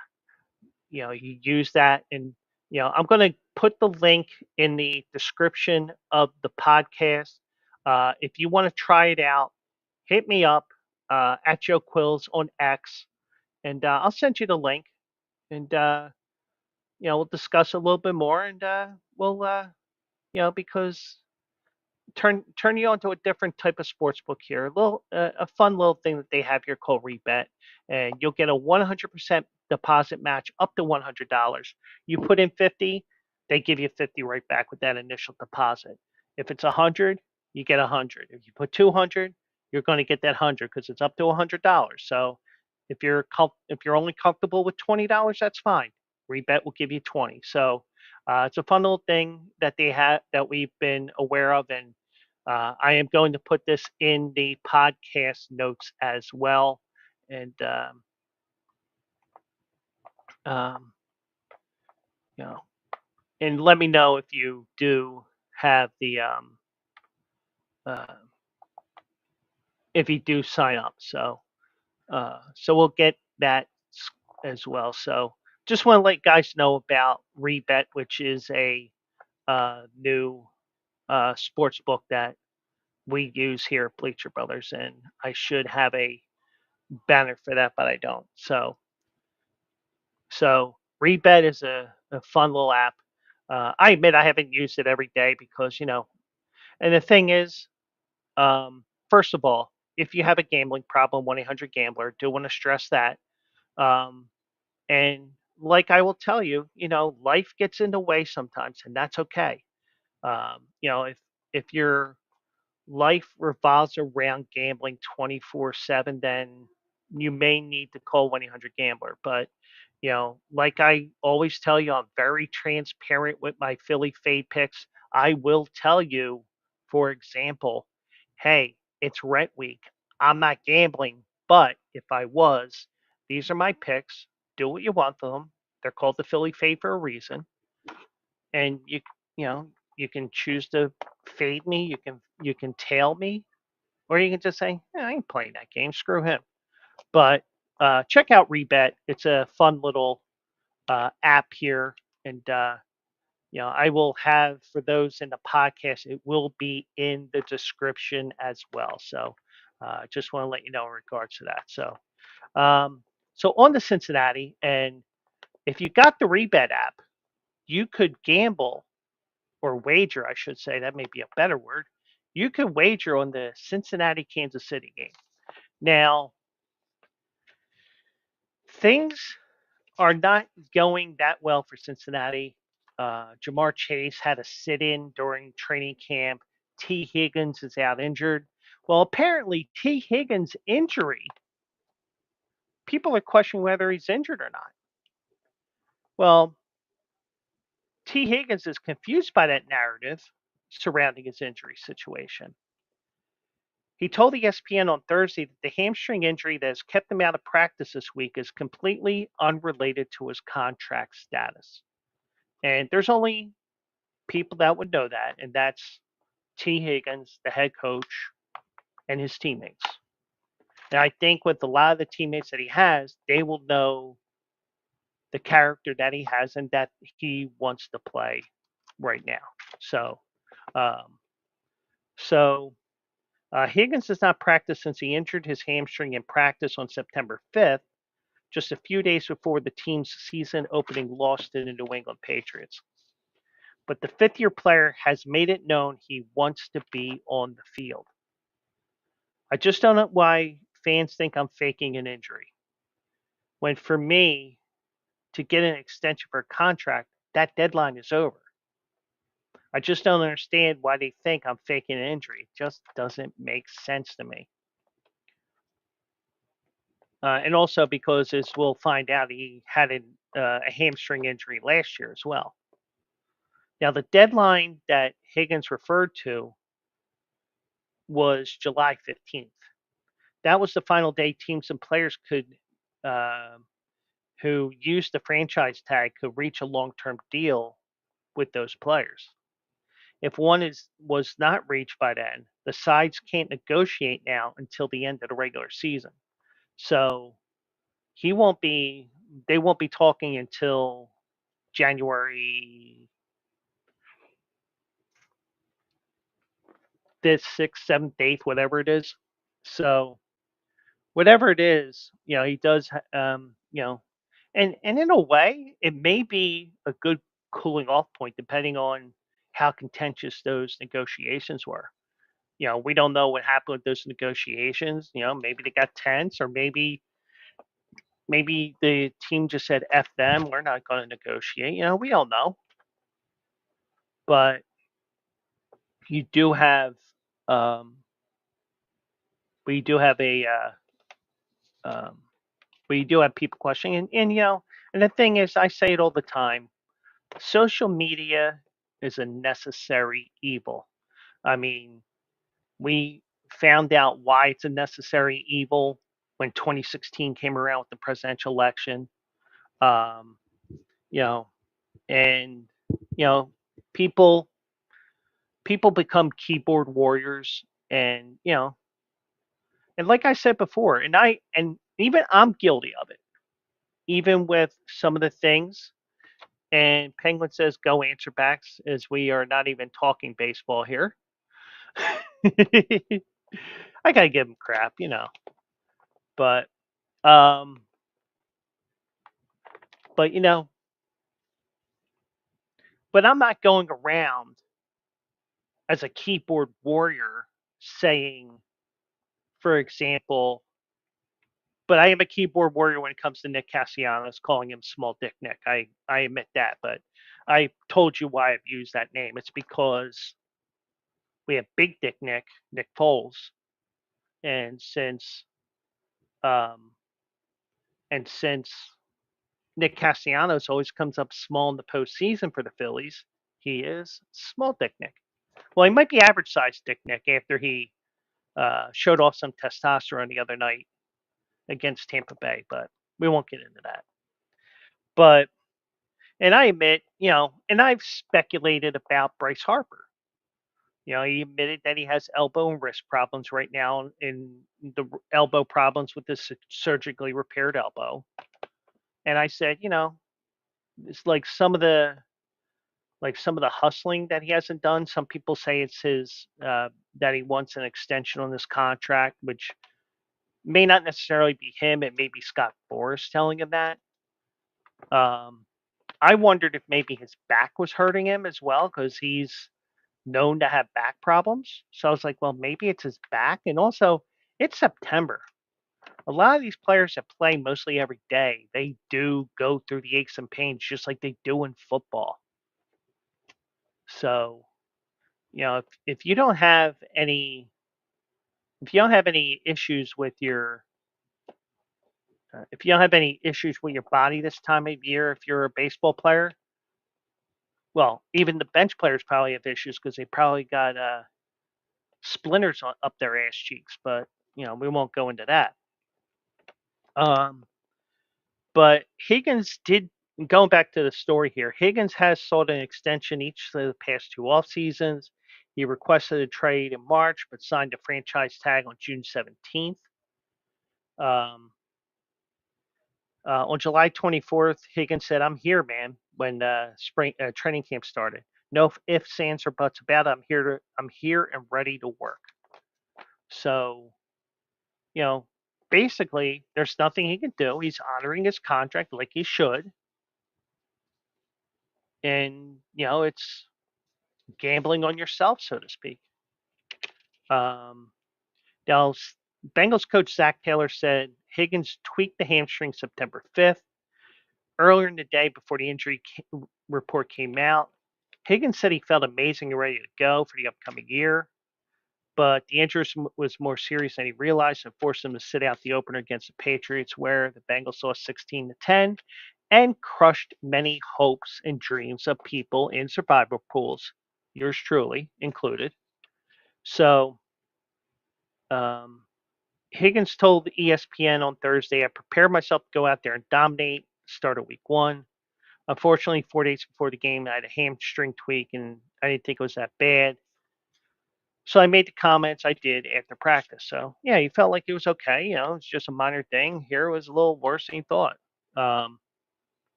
Speaker 1: You use that, and I'm going to put the link in the description of the podcast. If you want to try it out, hit me up. at Joe Quills on X, and I'll send you the link, and we'll discuss a little bit more, and we'll because turn you onto a different type of sports book here. A fun little thing that they have here called Rebet, and you'll get a 100% deposit match up to $100. You put in 50, they give you 50 right back with that initial deposit. If it's 100, you get 100. If you put 200, you're going to get that 100 because it's up to $100. So if you're only comfortable with $20, that's fine. Rebet will give you 20. So it's a fun little thing that they have that we've been aware of, and I am going to put this in the podcast notes as well, and um, you know, and let me know if you do have the uh, if you do sign up. So we'll get that as well. So just want to let guys know about Rebet, which is a new sports book that we use here at Bleacher Brothers, and I should have a banner for that, but I don't. So Rebet is a fun little app. I admit I haven't used it every day because and the thing is, first of all, if you have a gambling problem, 1-800-GAMBLER. Do want to stress that. Um, and like I will tell you, life gets in the way sometimes, and that's okay. If your life revolves around gambling 24/7, then you may need to call 1-800-GAMBLER. But, like I always tell you, I'm very transparent with my Philly fade picks. I will tell you, for example, hey, it's rent week. I'm not gambling, but if I was, these are my picks. Do what you want with them. They're called the Philly fade for a reason. And you know, you can choose to fade me. You can tail me, or you can just say, I ain't playing that game. Screw him. But check out Rebet. It's a fun little app here. And, I will have, for those in the podcast, it will be in the description as well. So just want to let you know in regards to that. So on to Cincinnati. And if you got the Rebet app, you could gamble or wager, I should say. That may be a better word. You could wager on the Cincinnati Kansas City game. Now, things are not going that well for Cincinnati. Jamar Chase had a sit in during training camp. T. Higgins is out injured. Well, apparently, T. Higgins' injury, people are questioning whether he's injured or not. Well, T. Higgins is confused by that narrative surrounding his injury situation. He told ESPN on Thursday that the hamstring injury that has kept him out of practice this week is completely unrelated to his contract status. And there's only people that would know that, and that's T. Higgins, the head coach, and his teammates. And I think with a lot of the teammates that he has, they will know the character that he has and that he wants to play right now. So, um, so Higgins has not practiced since he injured his hamstring in practice on September 5th, just a few days before the team's season opening loss to the New England Patriots. But the fifth-year player has made it known he wants to be on the field. I just don't know why fans think I'm faking an injury. When for me, to get an extension for a contract, that deadline is over. I just don't understand why they think I'm faking an injury. It just doesn't make sense to me. And also because, as we'll find out, he had a hamstring injury last year as well. Now, the deadline that Higgins referred to was July 15th. That was the final day teams and players uh, who used the franchise tag could reach a long-term deal with those players. If one was not reached by then, the sides can't negotiate now until the end of the regular season. So they won't be talking until January the 6th, 7th, 8th, whatever it is. So whatever it is, he does, and in a way, it may be a good cooling off point depending on how contentious those negotiations were. We don't know what happened with those negotiations. Maybe they got tense, or maybe the team just said "F them, we're not going to negotiate." We don't know, but you do have, um, we do have a, um, we do have people questioning, and the thing is, I say it all the time: social media is a necessary evil. I mean, we found out why it's a necessary evil when 2016 came around with the presidential election. Um, you know, and you know, people people become keyboard warriors, and like I said before, and even I'm guilty of it, even with some of the things. And Penguin says, "Go answer backs," as we are not even talking baseball here. I gotta give him crap. But um, but but I'm not going around as a keyboard warrior saying, for example, but I am a keyboard warrior when it comes to Nick Castellanos, calling him Small Dick Nick. I admit that, but I told you why I've used that name. It's because we have Big Dick Nick, Nick Foles, and um since Nick Castellanos always comes up small in the postseason for the Phillies, he is Small Dick Nick. Well, he might be average sized Dick Nick after he showed off some testosterone the other night against Tampa Bay, but we won't get into that. But and I admit, and I've speculated about Bryce Harper. He admitted that he has elbow and wrist problems right now, in the elbow problems with this surgically repaired elbow. And I said, it's like some of the hustling that he hasn't done. Some people say it's his that he wants an extension on this contract, which may not necessarily be him. It may be Scott Boras telling him that. Um, I wondered if maybe his back was hurting him as well, because he's known to have back problems. So I was like, well, maybe it's his back. And also, it's September. A lot of these players that play mostly every day, they do go through the aches and pains just like they do in football. So, if you don't have any issues with your if you don't have any issues with your body this time of year, if you're a baseball player, well, even the bench players probably have issues because they probably got splinters up their ass cheeks. But we won't go into that. Um, but Higgins did. Going back to the story here, Higgins has sought an extension each of the past two off seasons. He requested a trade in March, but signed a franchise tag on June 17th. Um, on July 24th, Higgins said, "I'm here, man." When spring training camp started, no ifs, ands, or buts about it. I'm here and ready to work. So, you know, basically, there's nothing he can do. He's honoring his contract like he should, and it's gambling on yourself, so to speak. Um, now, Bengals coach Zach Taylor said Higgins tweaked the hamstring September 5th. Earlier in the day, before the injury report came out, Higgins said he felt amazing and ready to go for the upcoming year, but the injury was more serious than he realized and forced him to sit out the opener against the Patriots, where the Bengals lost 16-10 and crushed many hopes and dreams of people in survival pools, yours truly included. So, um, Higgins told ESPN on Thursday, "I prepared myself to go out there and dominate, start of week one. Unfortunately, 4 days before the game, I had a hamstring tweak, and I didn't think it was that bad. So I made the comments I did after practice." So yeah, he felt like it was okay. It's just a minor thing. Here it was a little worse than he thought. Um,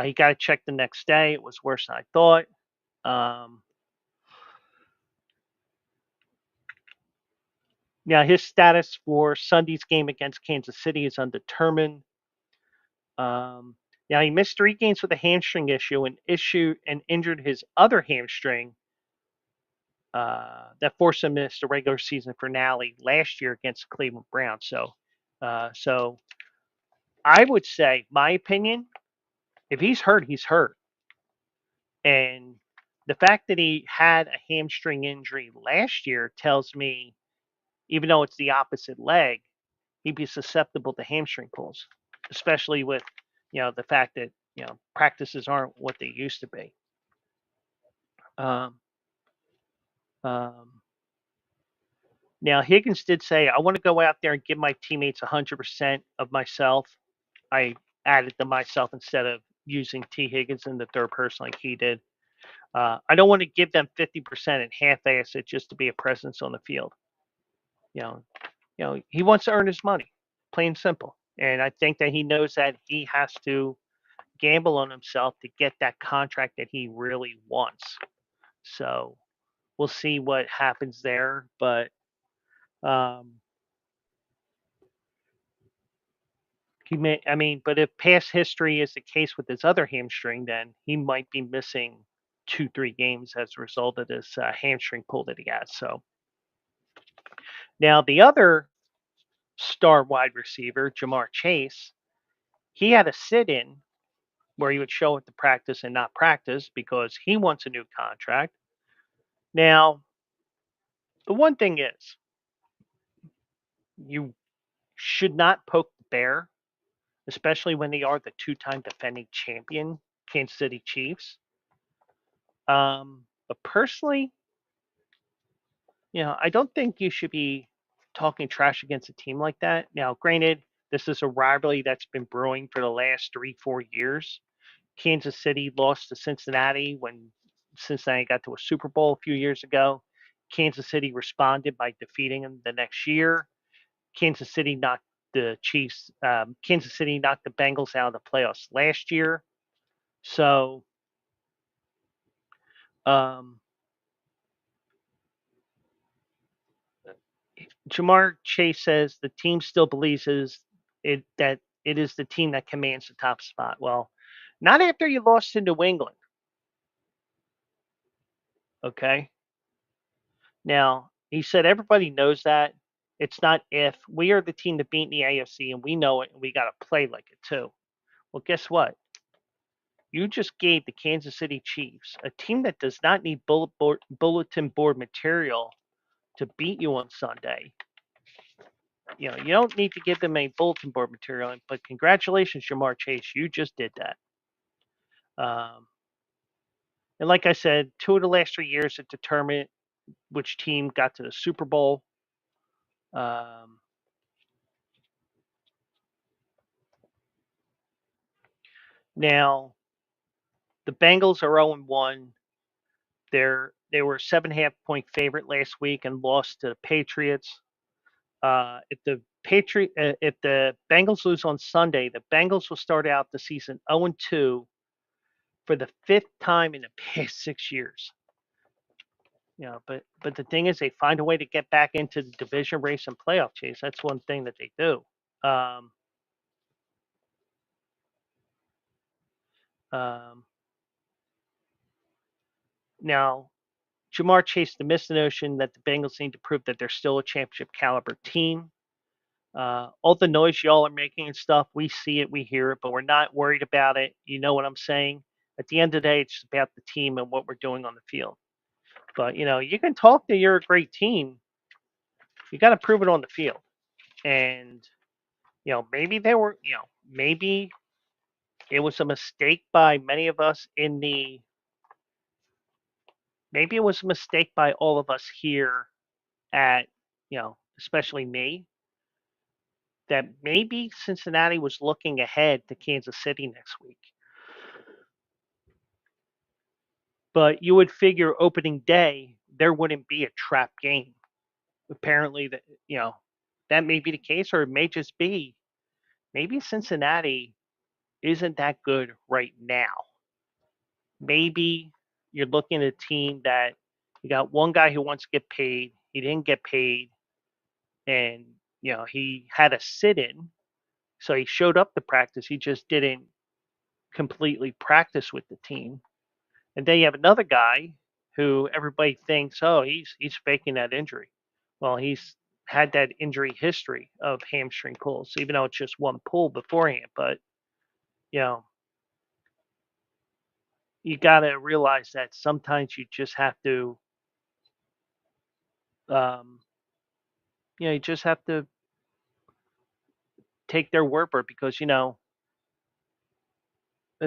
Speaker 1: he got it checked the next day. It was worse than I thought. Um, Now, his status for Sunday's game against Kansas City is undetermined. Now, he missed 3 games with a hamstring issue and injured his other hamstring that forced him to miss the regular season finale last year against the Cleveland Browns. So I would say, my opinion, if he's hurt, he's hurt. And the fact that he had a hamstring injury last year tells me, even though it's the opposite leg, he'd be susceptible to hamstring pulls, especially with, the fact that, practices aren't what they used to be. Um, um, Now, Higgins did say, I want to go out there and give my teammates 100% of myself. I added the myself instead of using T. Higgins in the third person like he did. I don't want to give them 50% and half-ass it just to be a presence on the field. You know, he wants to earn his money, plain and simple. And I think that he knows that he has to gamble on himself to get that contract that he really wants. So we'll see what happens there. But um, but if past history is the case with his other hamstring, then he might be missing 2, 3 games as a result of this hamstring pull that he has. So now the other star wide receiver, Jamar Chase, he had a sit in where he would show up to practice and not practice because he wants a new contract. Now, the one thing is, you should not poke the bear, especially when they are the 2-time defending champion, Kansas City Chiefs. But personally, I don't think you should be talking trash against a team like that. Now, granted, this is a rivalry that's been brewing for the last 3, 4 years. Kansas City lost to Cincinnati when Cincinnati got to a Super Bowl a few years ago. Kansas City responded by defeating them the next year. Kansas City knocked the Chiefs. Kansas City knocked the Bengals out of the playoffs last year. So, um, Jamar Chase says the team still believes that it is the team that commands the top spot. Well, not after you lost to New England. Okay. Now, he said everybody knows that. It's not if. We are the team that beat in the AFC, and we know it, and we got to play like it too. Well, guess what? You just gave the Kansas City Chiefs, a team that does not need bulletin board material, to beat you on Sunday. You don't need to give them a bulletin board material, but congratulations, Jamar Chase, you just did that. Um, and like I said, 2 of the last 3 years it determined which team got to the Super Bowl. Um, Now, the Bengals are 0-1. They were a 7.5-point favorite last week and lost to the Patriots. If the Bengals lose on Sunday, the Bengals will start out the season 0-2 for the 5th time in the past 6 years. But the thing is, they find a way to get back into the division race and playoff chase. That's one thing that they do. Um, um, Now, Jamar Chase dismissed the notion that the Bengals need to prove that they're still a championship caliber team. All the noise y'all are making and stuff, we see it, we hear it, but we're not worried about it. You know what I'm saying? At the end of the day, it's about the team and what we're doing on the field. But you can talk that you're a great team. You got to prove it on the field. And maybe maybe it was a mistake by many of us maybe it was a mistake by all of us here at, especially me, that maybe Cincinnati was looking ahead to Kansas City next week. But you would figure opening day, there wouldn't be a trap game. Apparently, that may be the case, or it may just be maybe Cincinnati isn't that good right now. Maybe you're looking at a team that you got one guy who wants to get paid. He didn't get paid. and he had a sit-in, so he showed up to practice. He just didn't completely practice with the team. And then you have another guy who everybody thinks, oh, he's faking that injury. Well, he's had that injury history of hamstring pulls, even though it's just one pull beforehand. But you know, you got to realize that sometimes you just have to, um, you just have to take their word for it because the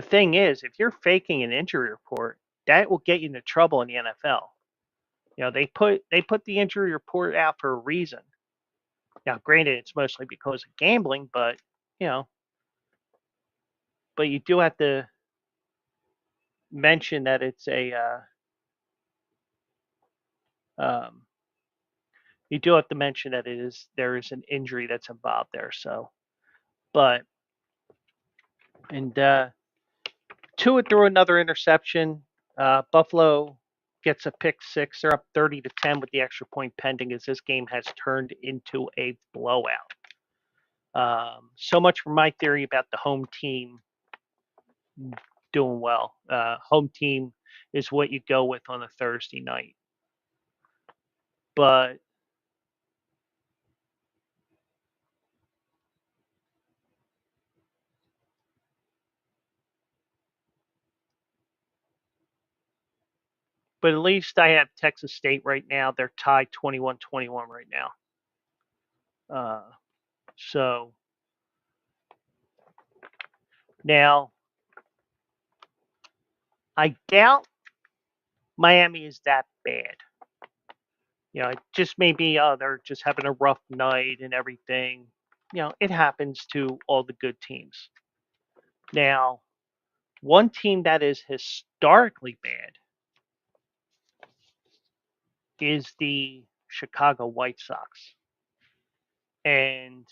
Speaker 1: thing is, if you're faking an injury report, that will get you into trouble in the NFL. They put the injury report out for a reason. Now, granted, it's mostly because of gambling, you know, but you do have to mention that it's um, you do have to mention that there is an injury that's involved there. So, but and Tua threw another interception. Buffalo gets a pick six. They're up 30-10 with the extra point pending as this game has turned into a blowout. So much for my theory about the home team doing well. Home team is what you go with on a Thursday night. But at least I have Texas State right now. They're tied 21-21 right now. So now I doubt Miami is that bad. It just maybe they're just having a rough night and everything. It happens to all the good teams. Now, one team that is historically bad is the Chicago White Sox. And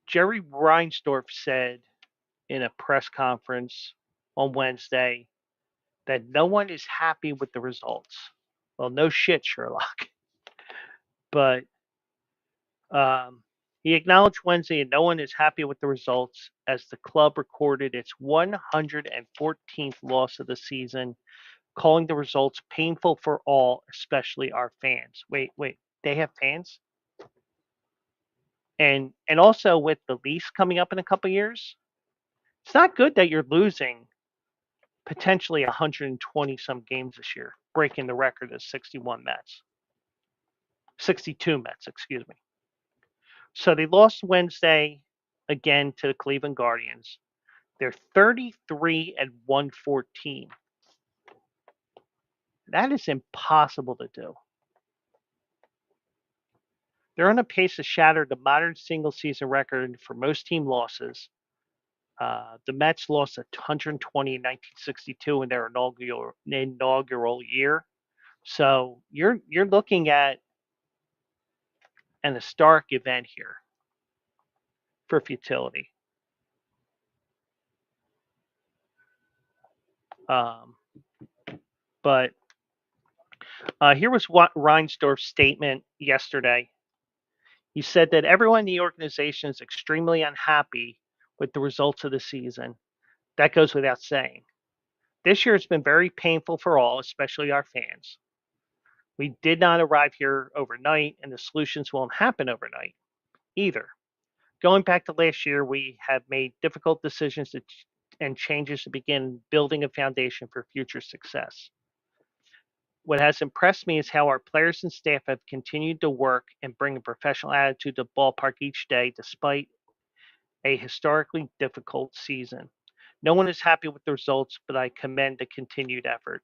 Speaker 1: Jerry Reinsdorf said in a press conference on Wednesday that no one is happy with the results. Well, no shit, Sherlock. But he acknowledged Wednesday and no one is happy with the results as the club recorded its 114th loss of the season, calling the results painful for all, especially our fans. Wait, they have fans? And also with the lease coming up in a couple years, it's not good that you're losing potentially 120 some games this year, breaking the record of 62 Mets, excuse me. So they lost Wednesday again to the Cleveland Guardians. They're 33-114. That is impossible to do. They're on a pace to shatter the modern single season record for most team losses. The Mets lost 120 in 1962 in their inaugural year. So you're looking at an historic event here for futility. But here was what Reinsdorf's statement yesterday. He said that everyone in the organization is extremely unhappy with the results of the season. That goes without saying. This year has been very painful for all, especially our fans. We did not arrive here overnight, and the solutions won't happen overnight either. Going back to last year, we have made difficult decisions and changes to begin building a foundation for future success. What has impressed me is how our players and staff have continued to work and bring a professional attitude to the ballpark each day despite a historically difficult season. No one is happy with the results, but I commend the continued effort.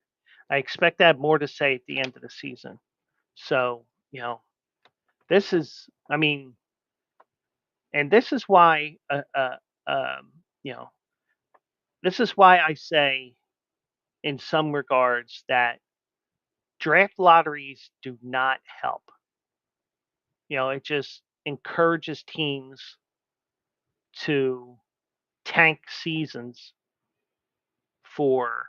Speaker 1: I expect to have more to say at the end of the season. So, this is, I mean, and this is why, um, you know, this is why I say, in some regards, that draft lotteries do not help. It just encourages teams to tank seasons for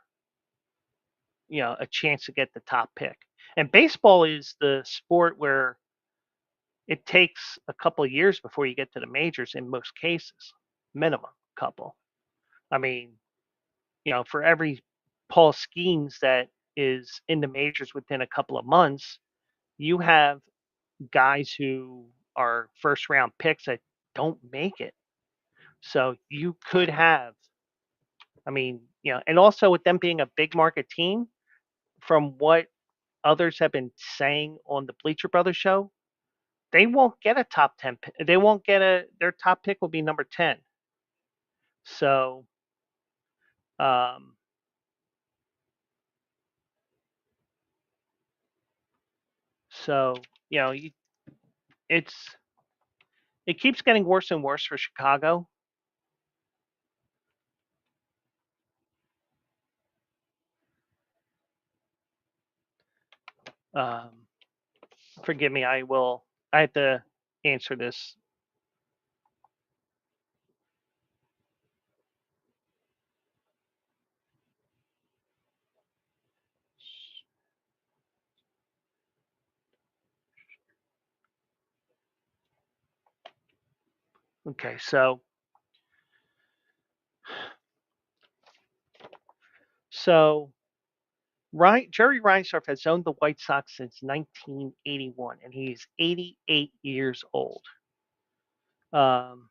Speaker 1: a chance to get the top pick. And baseball is the sport where it takes a couple of years before you get to the majors in most cases, minimum couple. I mean, for every Paul Skeens that is in the majors within a couple of months, you have guys who are first round picks that don't make it. So you could have, and also with them being a big market team, from what others have been saying on the Bleacher Brothers show, they won't get a top 10 they won't get their top pick will be number 10. So um so you know you, it's it keeps getting worse and worse for Chicago. um Forgive me, I have to answer this. Okay, so Jerry Reinsdorf has owned the White Sox since 1981, and he's 88 years old. Um,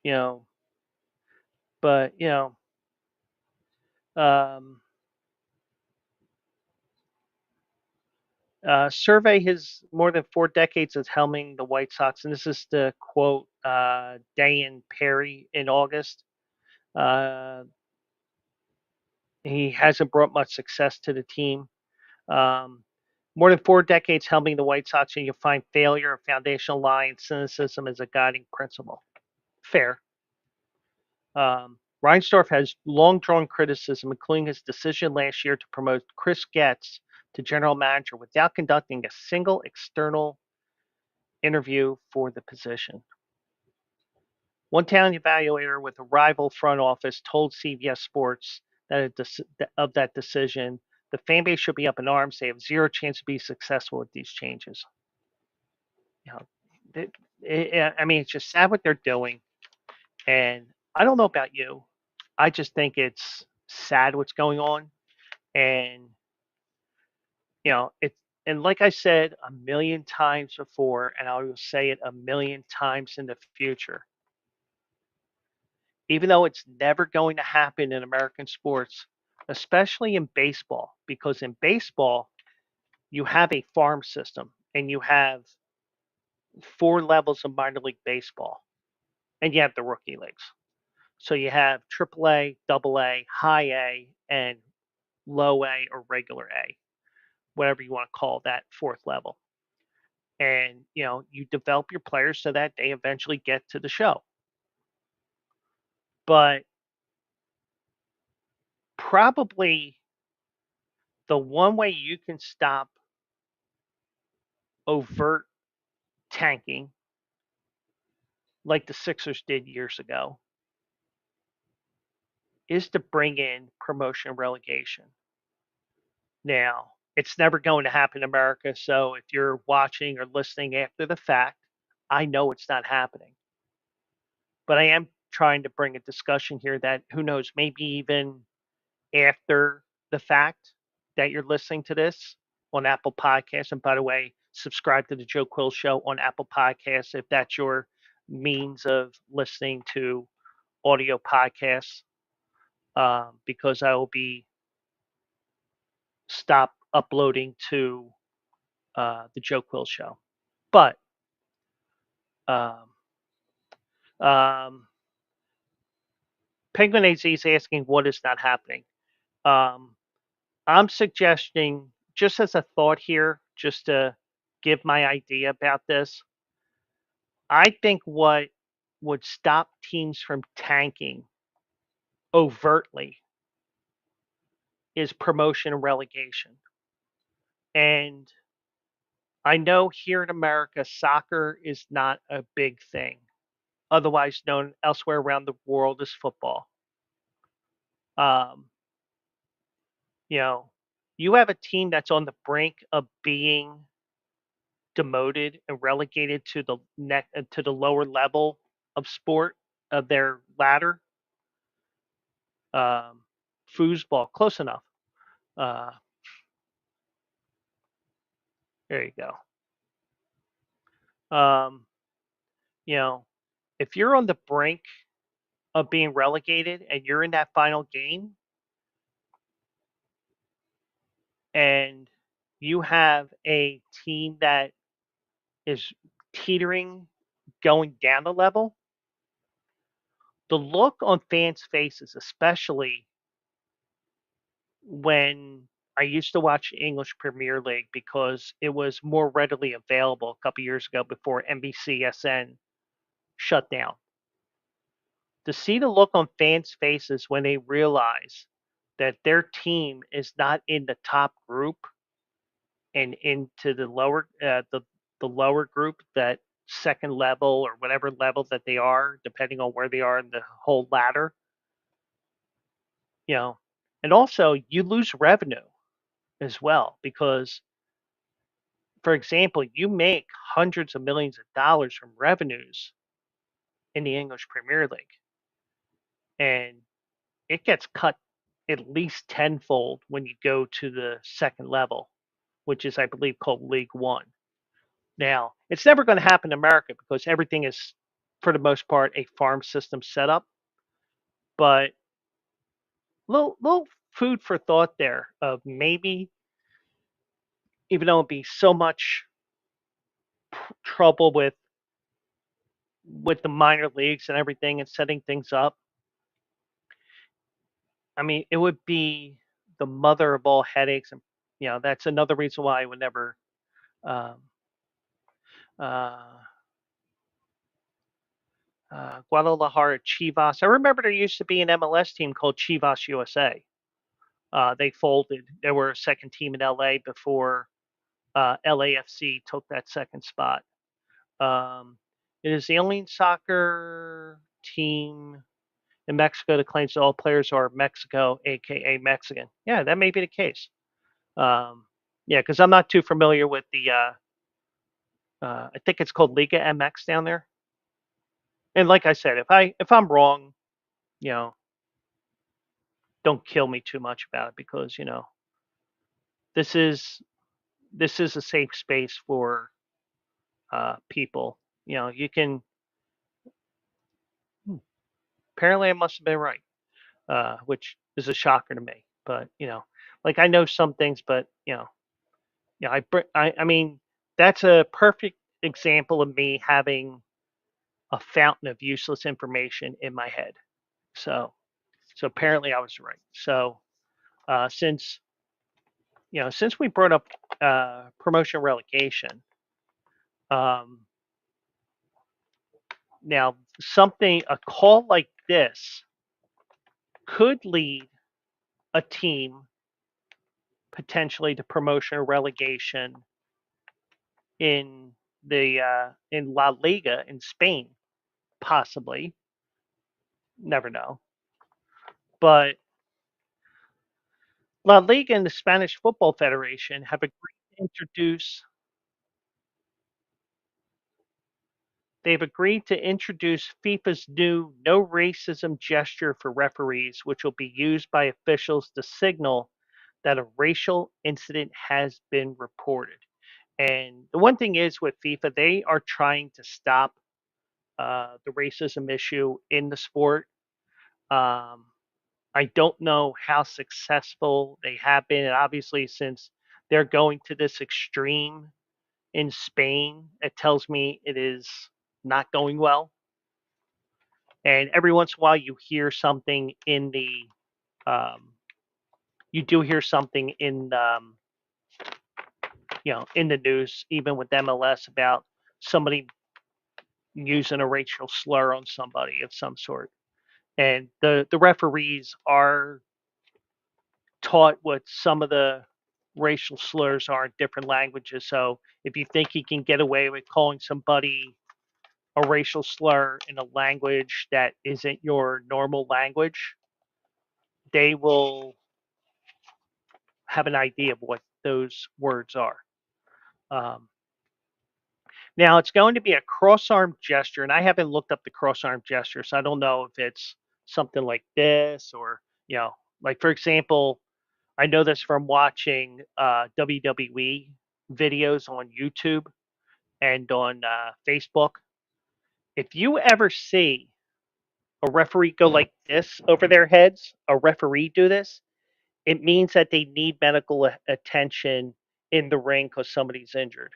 Speaker 1: you know, but um, survey his more than 4 decades of helming the White Sox, and this is the quote Dan Perry in August. Uh, he hasn't brought much success to the team. Um, More than 4 decades helming the White Sox, and you'll find failure, a foundational lie, and cynicism as a guiding principle. Fair. Reinsdorf has long drawn criticism, including his decision last year to promote Chris Getz to general manager without conducting a single external interview for the position. One talent evaluator with a rival front office told CBS Sports that of that decision, the fan base should be up in arms. They have zero chance to be successful with these changes. You know, it's just sad what they're doing, and I don't know about you. I just think it's sad what's going on, and it's and like I said a million times before, and I will say it a million times in the future. Even though it's never going to happen in American sports, especially in baseball, because in baseball, you have a farm system and you have 4 levels of minor league baseball, and you have the rookie leagues. So you have AAA, AA, high A, and low A or regular A, whatever you want to call that fourth level. And you develop your players so that they eventually get to the show. But probably the one way you can stop overt tanking like the Sixers did years ago is to bring in promotion and relegation. Now, it's never going to happen in America, so if you're watching or listening after the fact, I know it's not happening. But I am trying to bring a discussion here that who knows, maybe even after the fact that you're listening to this on Apple Podcasts. And by the way, subscribe to the Joe Quill Show on Apple Podcasts if that's your means of listening to audio podcasts, because I will be stop uploading to the Joe Quill Show. But um, um, Penguin AZ is asking what is not happening. Um, I'm suggesting, just as a thought here, just to give my idea about this, I think what would stop teams from tanking overtly is promotion and relegation. And I know here in America, soccer is not a big thing, otherwise known elsewhere around the world as football. Um, you know, you have a team that's on the brink of being demoted and relegated to the lower level of sport of their ladder. Um, Foosball, close enough. Uh, there you go. You know, if you're on the brink of being relegated and you're in that final game and you have a team that is teetering going down a level, the look on fans' faces, especially when I used to watch the English Premier League because it was more readily available a couple years ago before NBCSN shut down. To see the look on fans' faces when they realize that their team is not in the top group and into the lower group, that second level or whatever level that they are, depending on where they are in the whole ladder, you know, and also you lose revenue as well because, for example, you make hundreds of millions of dollars from revenues in the English Premier League, and it gets cut at least tenfold when you go to the second level, which is, I believe, called League One. Now, it's never going to happen in America because everything is, for the most part, a farm system setup. But little food for thought there of maybe, even though it'd be so much trouble with the minor leagues and everything and setting things up, I mean, it would be the mother of all headaches, and that's another reason why I would never. Um, uh, Guadalajara Chivas. I remember there used to be an MLS team called Chivas USA. They folded. There were a second team in LA before LAFC took that second spot. Um, it is the only soccer team in Mexico that claims all players are Mexico, aka Mexican. Yeah, that may be the case. Yeah, because I'm not too familiar with the. I think it's called Liga MX down there. And like I said, if I'm wrong, you know, don't kill me too much about it because this is this is a safe space for people. You can. Hmm, apparently, I must have been right, which is a shocker to me. But like I know some things, but yeah, I mean, that's a perfect example of me having a fountain of useless information in my head. So apparently I was right. So since we brought up promotion relegation, um, now a call like this could lead a team potentially to promotion or relegation in La Liga in Spain, possibly. Never know. But La Liga and the Spanish Football Federation have agreed to introduce they've agreed to introduce FIFA's new no racism gesture for referees, which will be used by officials to signal that a racial incident has been reported. And the one thing is with FIFA, they are trying to stop the racism issue in the sport. Um, I don't know how successful they have been. And obviously, since they're going to this extreme in Spain, it tells me it is not going well. And every once in a while, um, you do hear something in the news, even with MLS, about somebody using a racial slur on somebody of some sort. And the referees are taught what some of the racial slurs are in different languages. So if you think you can get away with calling somebody a racial slur in a language that isn't your normal language, they will have an idea of what those words are. Um, Now it's going to be a cross arm gesture, and I haven't looked up the cross arm gesture, so I don't know if it's something like this or, like for example, I know this from watching WWE videos on YouTube and on Facebook. If you ever see a referee go like this over their heads, a referee do this, it means that they need medical attention in the ring because somebody's injured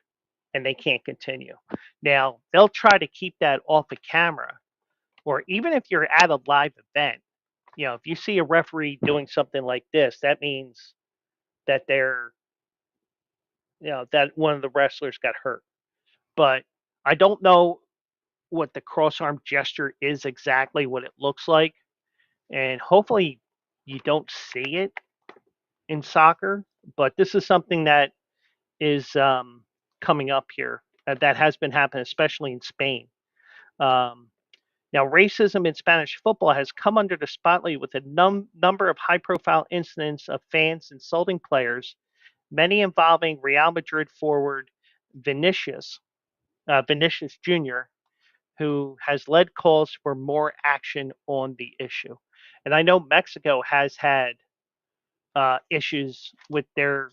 Speaker 1: and they can't continue. Now, they'll try to keep that off of camera, or even if you're at a live event, if you see a referee doing something like this, that means that that one of the wrestlers got hurt. But I don't know what the cross arm gesture is exactly, what it looks like. And hopefully you don't see it in soccer, but this is something that is coming up here that has been happening, especially in Spain. Um, Now, racism in Spanish football has come under the spotlight with a number of high profile incidents of fans insulting players, many involving Real Madrid forward Vinicius, Vinicius Jr., who has led calls for more action on the issue. And I know Mexico has had issues with their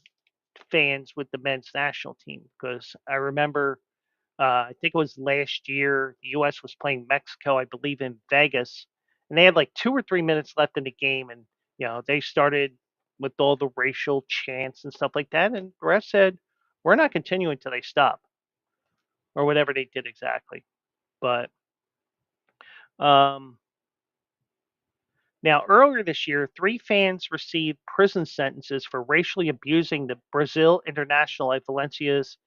Speaker 1: fans with the men's national team because I remember I think it was last year, the U.S. was playing Mexico, I believe, in Vegas, and they had like 2 or 3 minutes left in the game, and they started with all the racial chants and stuff like that, and the ref said, "We're not continuing until they stop," or whatever they did exactly. But um, now, earlier this year, 3 fans received prison sentences for racially abusing the Brazil International at Valencia's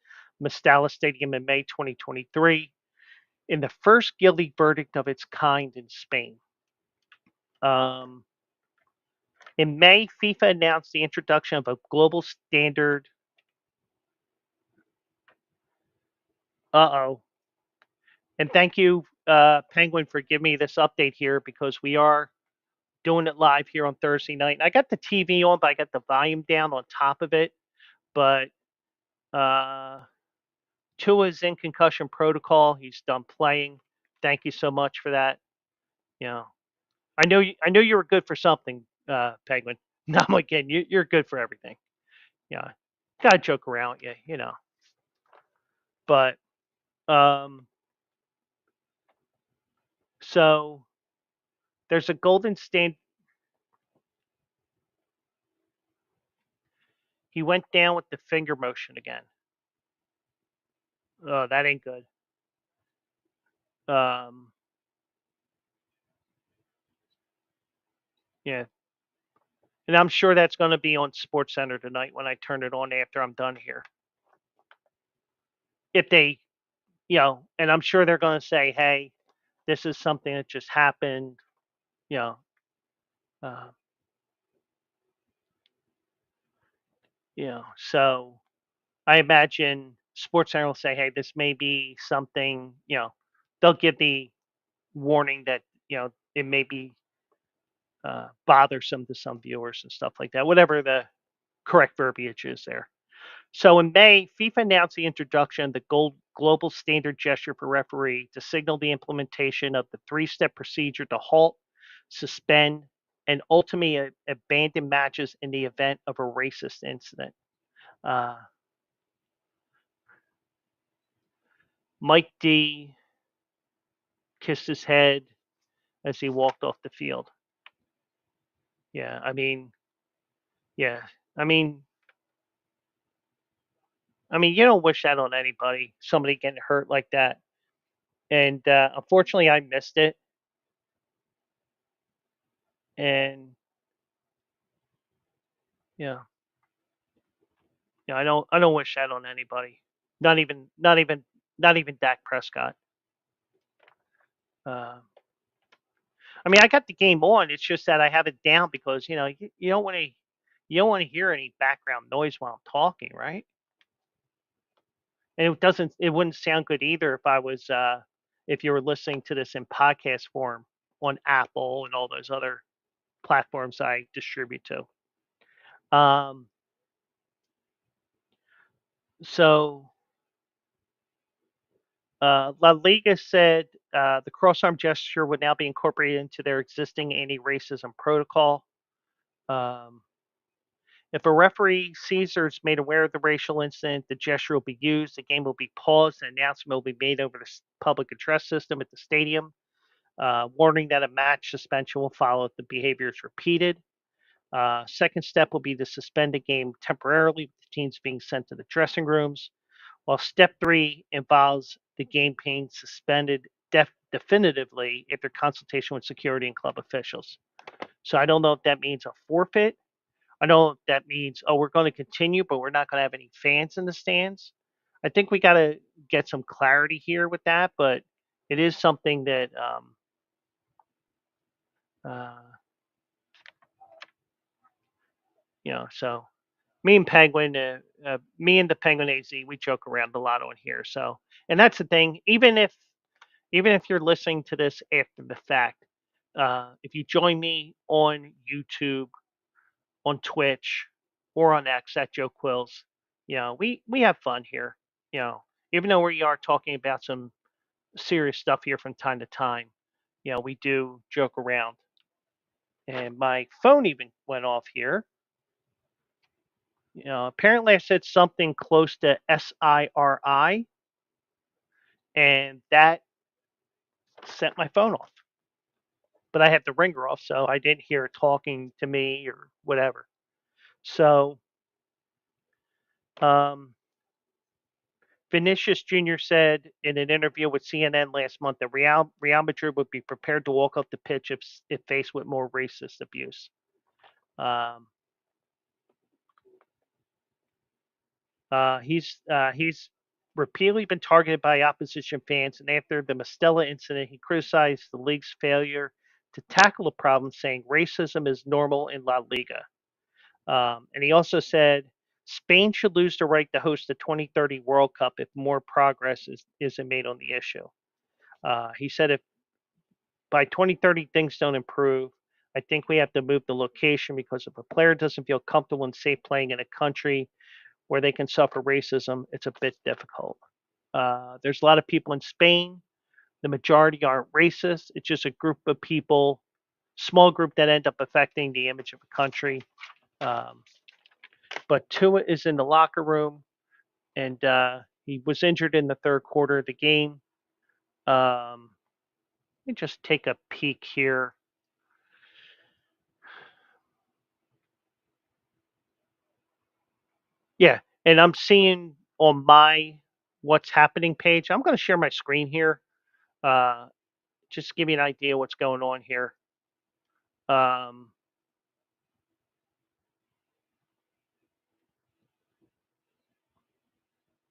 Speaker 1: Mestalla Stadium in May 2023. In the first guilty verdict of its kind in Spain. Um, in May, FIFA announced the introduction of a global standard. Uh-oh. And thank you, Penguin, for giving me this update here because we are doing it live here on Thursday night. I got the TV on, but I got the volume down on top of it. But Tua's in concussion protocol. He's done playing. Thank you so much for that. You know, I know you were good for something, Penguin. No, I'm kidding. You're good for everything. Yeah, gotta joke around with you. But um, so there's a golden stand. He went down with the finger motion again. Oh, that ain't good. Um, yeah, and I'm sure that's going to be on Sports Center tonight when I turn it on after I'm done here. If they, and I'm sure they're going to say, "Hey, this is something that just happened." You know, uh, So I imagine SportsCenter will say, "Hey, this may be something." They'll give the warning that it may be bothersome to some viewers and stuff like that. Whatever the correct verbiage is there. So in May, FIFA announced the introduction of the global standard gesture for referee to signal the implementation of the 3-step procedure to halt, suspend, and ultimately abandon matches in the event of a racist incident. Uh, Mike D kissed his head as he walked off the field. Yeah, yeah, I mean, you don't wish that on anybody. Somebody getting hurt like that, and unfortunately, I missed it. And yeah, I don't wish that on anybody. Not even Dak Prescott. Uh, I got the game on. It's just that I have it down because you don't want to hear any background noise while I'm talking, right? And it wouldn't sound good either if I was if you were listening to this in podcast form on Apple and all those other platforms I distribute to. Um, So LaLiga said the cross-arm gesture would now be incorporated into their existing anti-racism protocol. Um, if a referee sees or is made aware of the racial incident, the gesture will be used. The game will be paused. An announcement will be made over the public address system at the stadium, warning that a match suspension will follow if the behavior is repeated. Second step will be to suspend the game temporarily, with the teams being sent to the dressing rooms, while step three involves the game being suspended definitively after consultation with security and club officials. So I don't know if that means a forfeit. I know that means, oh, we're going to continue, but we're not going to have any fans in the stands. I think we got to get some clarity here with that, but it is something that, uh, so me and the Penguin AZ, we joke around a lot on here. So, and that's the thing. Even if you're listening to this after the fact, if you join me on YouTube, on Twitch, or on X at Joe Quills, we have fun here. You know, even though we are talking about some serious stuff here from time to time, we do joke around. And my phone even went off here. Apparently I said something close to SIRI, and that set my phone off. But I had the ringer off, so I didn't hear it talking to me or whatever. So, um, Vinicius Jr. said in an interview with CNN last month that Real Madrid would be prepared to walk off the pitch if faced with more racist abuse. Um, he's repeatedly been targeted by opposition fans, and after the Mastella incident, he criticized the league's failure to tackle the problem, saying racism is normal in La Liga. And he also said Spain should lose the right to host the 2030 World Cup if more progress isn't made on the issue. He said if by 2030 things don't improve, I think we have to move the location because if a player doesn't feel comfortable and safe playing in a country where they can suffer racism, it's a bit difficult. There's a lot of people in Spain. The majority aren't racist. It's just a group of people, small group that end up affecting the image of a country. Um, but Tua is in the locker room, and he was injured in the third quarter of the game. Let me just take a peek here. Yeah, and I'm seeing on my what's happening page. I'm going to share my screen here, uh, just to give you an idea what's going on here. Um,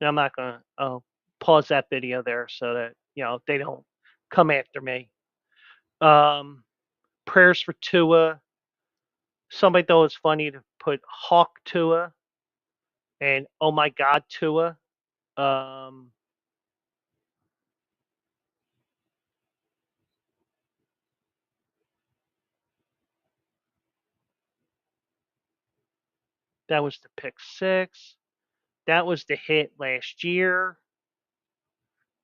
Speaker 1: I'm not going to pause that video there so that they don't come after me. Um, Prayers for Tua. Somebody thought it was funny to put Hawk Tua and oh my God Tua. Um, that was the pick six. That was the hit last year.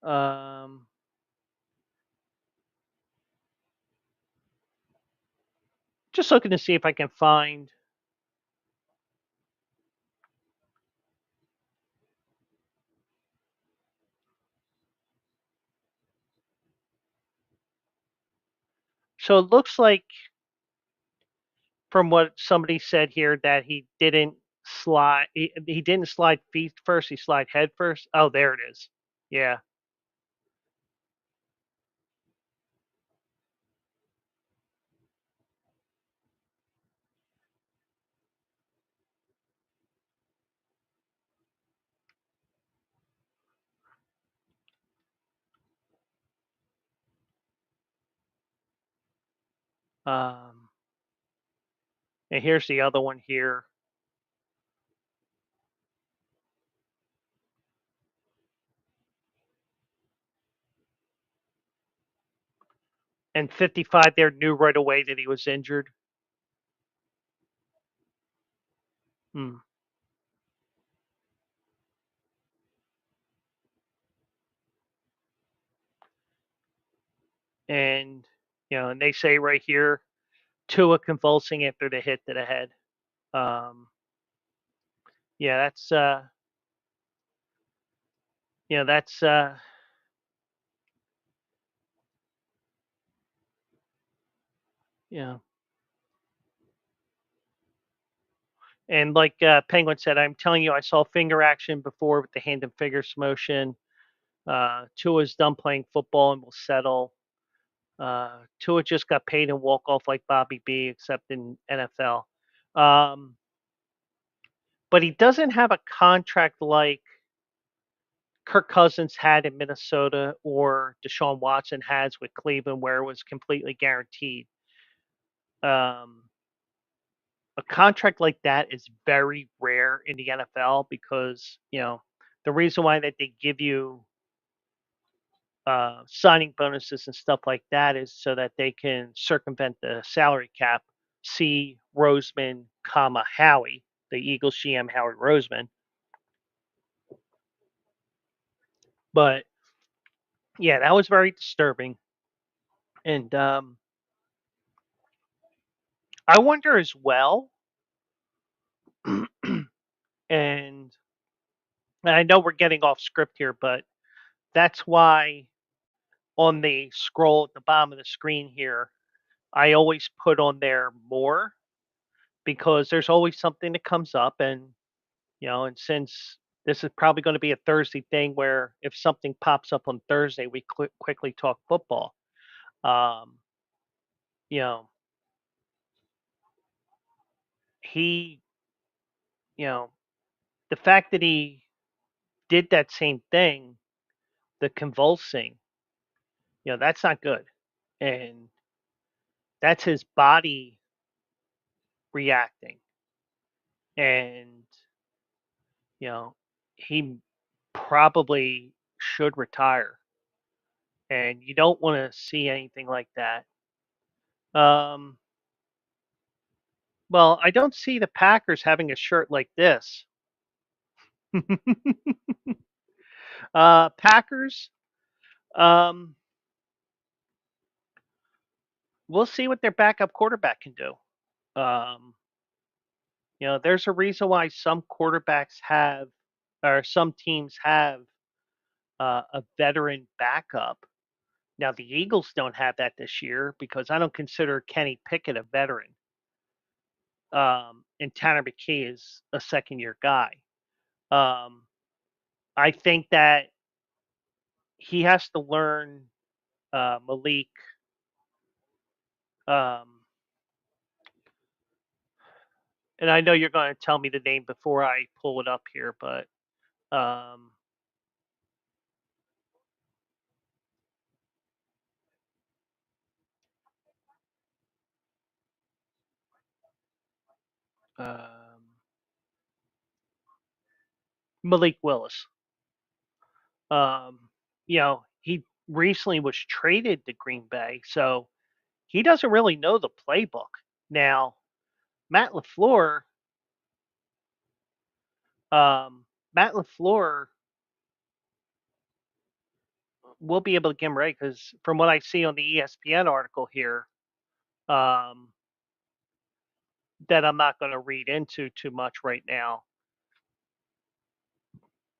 Speaker 1: Um, just looking to see if I can find. So it looks like from what somebody said here that he didn't slide. He didn't slide feet first. He slide head first. Oh, there it is. Yeah. Um, and here's the other one here. And 55 there knew right away that he was injured. Hmm. And and they say right here, Tua convulsing after the hit to the head. Um, yeah, that's you know, and like Penguin said, I'm telling you, I saw finger action before with the hand and fingers motion. Tua's done playing football and will settle. Tua just got paid and walk off like Bobby B, except in NFL. Um, but he doesn't have a contract like Kirk Cousins had in Minnesota or Deshaun Watson has with Cleveland, where it was completely guaranteed. Um, a contract like that is very rare in the NFL because the reason why that they give you signing bonuses and stuff like that is so that they can circumvent the salary cap. See Roseman, comma Howie, the Eagles GM Howie Roseman. But yeah, that was very disturbing, and I wonder as well. and I know we're getting off script here, but that's why on the scroll at the bottom of the screen here, I always put on there more because there's always something that comes up. And since this is probably going to be a Thursday thing where if something pops up on Thursday, we quickly talk football. Um, you know, he, you know, the fact that he did that same thing, the convulsing, that's not good. And that's his body reacting. And, you know, he probably should retire. And you don't want to see anything like that. Um, well, I don't see the Packers having a shirt like this. Packers, um, we'll see what their backup quarterback can do. Um, there's a reason why some quarterbacks have, or some teams have, a veteran backup. Now, the Eagles don't have that this year because I don't consider Kenny Pickett a veteran. And Tanner McKee is a second year guy. Um, I think that he has to learn Malik. Um, and I know you're going to tell me the name before I pull it up here, but um, um, Malik Willis. Um, he recently was traded to Green Bay, so he doesn't really know the playbook. Now, Matt LaFleur, um, Matt LaFleur will be able to get him ready because from what I see on the ESPN article here, um, that I'm not going to read into too much right now.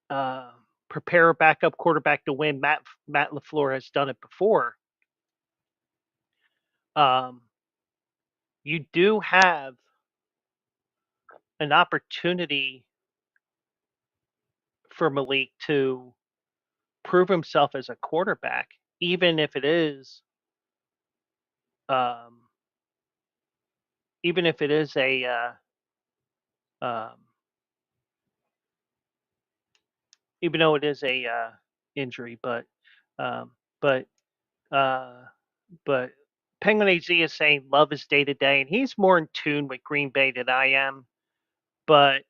Speaker 1: Uh, Prepare a backup quarterback to win. Matt LaFleur has done it before. Um, you do have an opportunity for Malik to prove himself as a quarterback, even if it is, um, even if it is a, um, even though it is a injury, um, but uh, but Penguin AZ is saying love is day to day, and he's more in tune with Green Bay than I am. But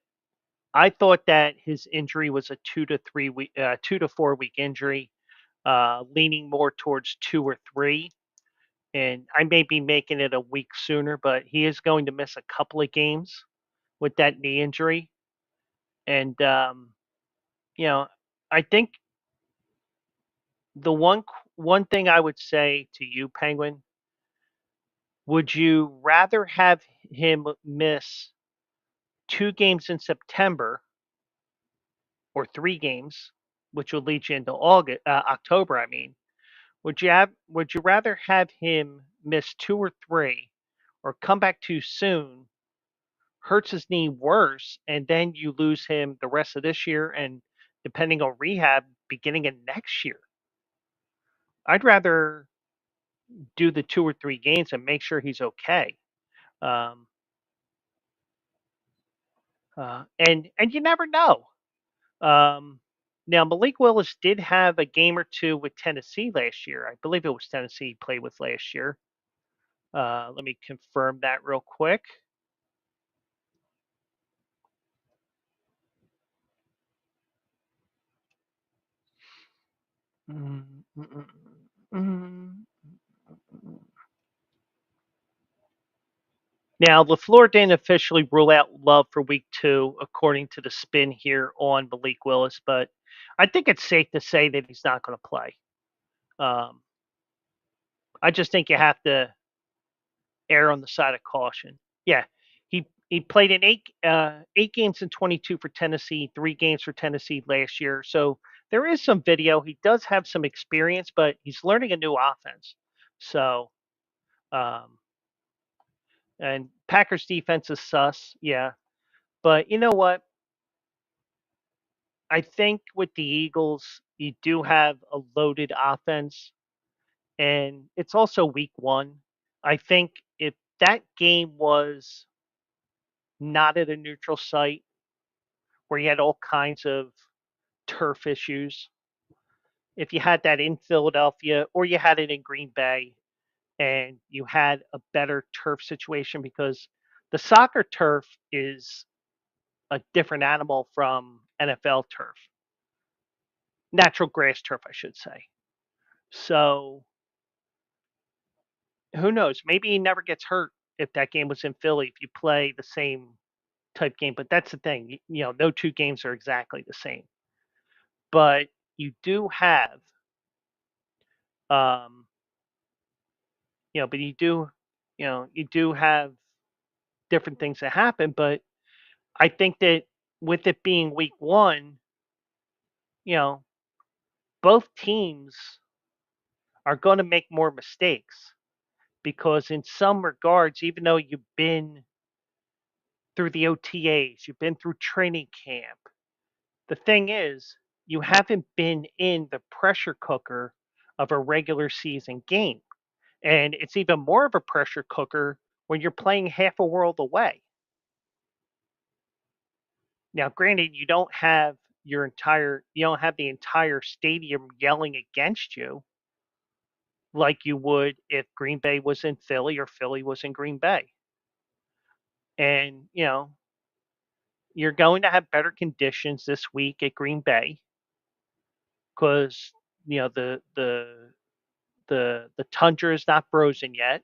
Speaker 1: I thought that his injury was a 2 to 3 week, 2 to 4 week injury, leaning more towards 2 or 3. And I may be making it a week sooner, but he is going to miss a couple of games with that knee injury. And you know, I think the one one thing I would say to you, Penguin, would you rather have him miss 2 games in September or 3 games, which would lead you into October? I mean, would you rather have him miss 2 or 3, or come back too soon, hurts his knee worse, and then you lose him the rest of this year and depending on rehab, beginning of next year? I'd rather do the 2 or 3 games and make sure he's okay. Um, and you never know. Now Malik Willis did have a game or two with Tennessee last year. I believe it was Tennessee he played with last year. Let me confirm that real quick. Mm, mm, mm, mm, mm. Now, LaFleur didn't officially rule out Love for week 2, according to the spin here on Malik Willis, but I think it's safe to say that he's not going to play. Um, I just think you have to err on the side of caution. Yeah, he played in 8 games in 22 for Tennessee, 3 games for Tennessee last year. So there is some video. He does have some experience, but he's learning a new offense. So um, and Packers defense is sus, yeah. But you know what? I think with the Eagles, you do have a loaded offense, and it's also week 1. I think if that game was not at a neutral site where you had all kinds of turf issues, if you had that in Philadelphia or you had it in Green Bay and you had a better turf situation, because the soccer turf is a different animal from NFL turf, natural grass turf, I should say. So who knows? Maybe he never gets hurt if that game was in Philly, if you play the same type game. But that's the thing. No 2 games are exactly the same. But you do have, um, but you do have different things that happen. But I think that with it being week 1, you know, both teams are going to make more mistakes because in some regards, even though you've been through the OTAs, you've been through training camp, the thing is, you haven't been in the pressure cooker of a regular season game. And it's even more of a pressure cooker when you're playing half a world away. Now, granted, you don't have the entire stadium yelling against you like you would if Green Bay was in Philly or Philly was in Green Bay. And, you're going to have better conditions this week at Green Bay because, the tundra is not frozen yet.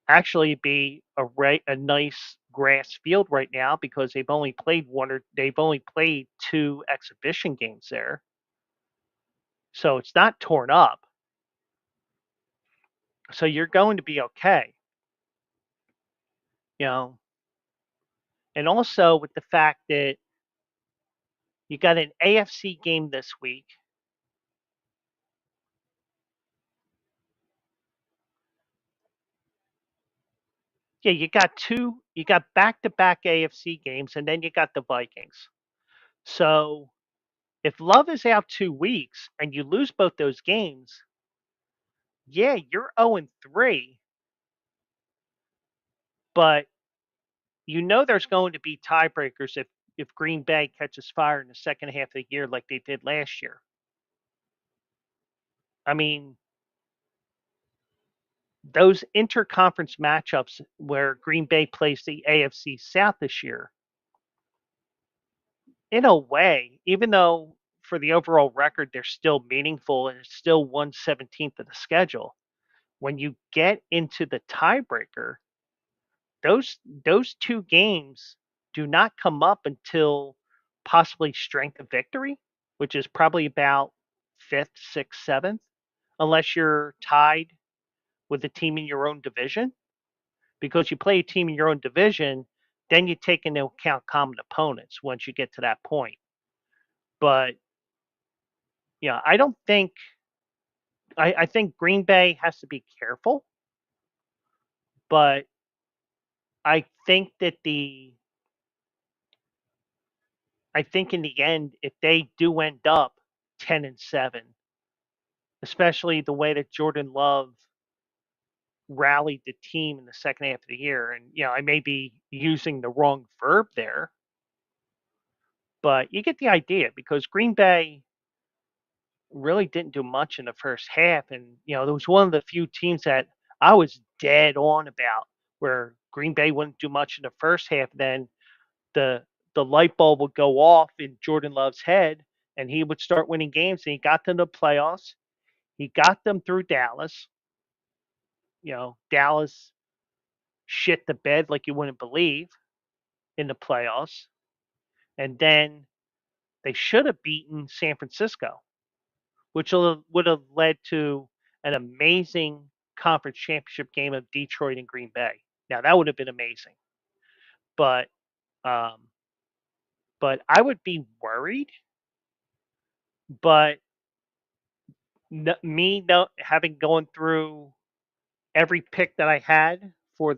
Speaker 1: Actually, it'd be a nice grass field right now because they've only played 2 exhibition games there, so it's not torn up. So you're going to be okay, you know. And also with the fact that you got an AFC game this week. Yeah, you got back-to-back AFC games, and then you got the Vikings. So if Love is out 2 weeks and you lose both those games, yeah, you're 0-3, but there's going to be tiebreakers if Green Bay catches fire in the second half of the year like they did last year. I mean, those interconference matchups where Green Bay plays the AFC South this year, in a way, even though for the overall record they're still meaningful and it's still 1/17 of the schedule, when you get into the tiebreaker, those 2 games do not come up until possibly strength of victory, which is probably about fifth, sixth, seventh, unless you're tied with a team in your own division. Because you play a team in your own division, then you take into account common opponents once you get to that point. But yeah, I don't think I think Green Bay has to be careful, but I think that I think in the end, if they do end up 10-7, especially the way that Jordan Love rallied the team in the second half of the year, and I may be using the wrong verb there, but you get the idea because Green Bay really didn't do much in the first half. And, there was one of the few teams that I was dead on about where Green Bay wouldn't do much in the first half. Then the the light bulb would go off in Jordan Love's head and he would start winning games and he got them to the playoffs. He got them through Dallas. Dallas shit the bed like you wouldn't believe in the playoffs. And then they should have beaten San Francisco, which would have led to an amazing conference championship game of Detroit and Green Bay. Now that would have been amazing, but um, but I would be worried. But me having gone through every pick that I had for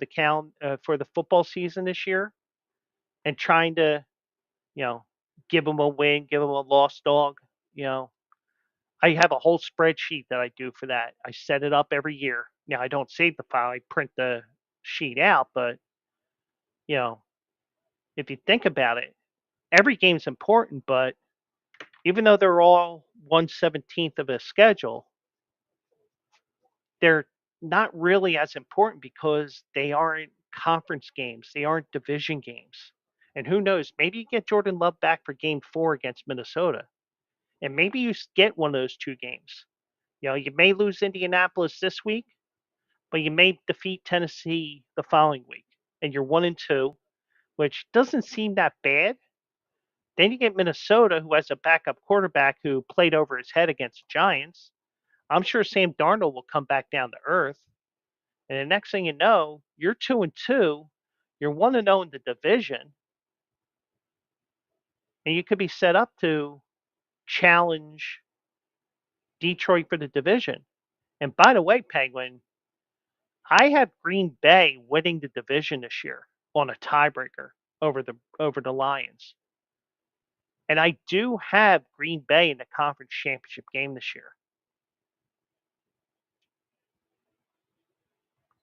Speaker 1: for the football season this year, and trying to you know give them a win, give them a lost dog. You know, I have a whole spreadsheet that I do for that. I set it up every year. Now I don't save the file; I print the sheet out. But you know, if you think about it, every game's important. But even though they're all 1/17th of a schedule, they're not really as important because they aren't conference games. They aren't division games. And who knows? Maybe you get Jordan Love back for Game 4 against Minnesota, and maybe you get one of those two games. You may lose Indianapolis this week, but you may defeat Tennessee the following week, and you're 1-2, which doesn't seem that bad. Then you get Minnesota, who has a backup quarterback who played over his head against the Giants. I'm sure Sam Darnold will come back down to earth. And the next thing you know, you're 2-2. You're 1-0 in the division, and you could be set up to challenge Detroit for the division. And by the way, Penguin, I have Green Bay winning the division this year on a tiebreaker over the Lions. And I do have Green Bay in the conference championship game this year.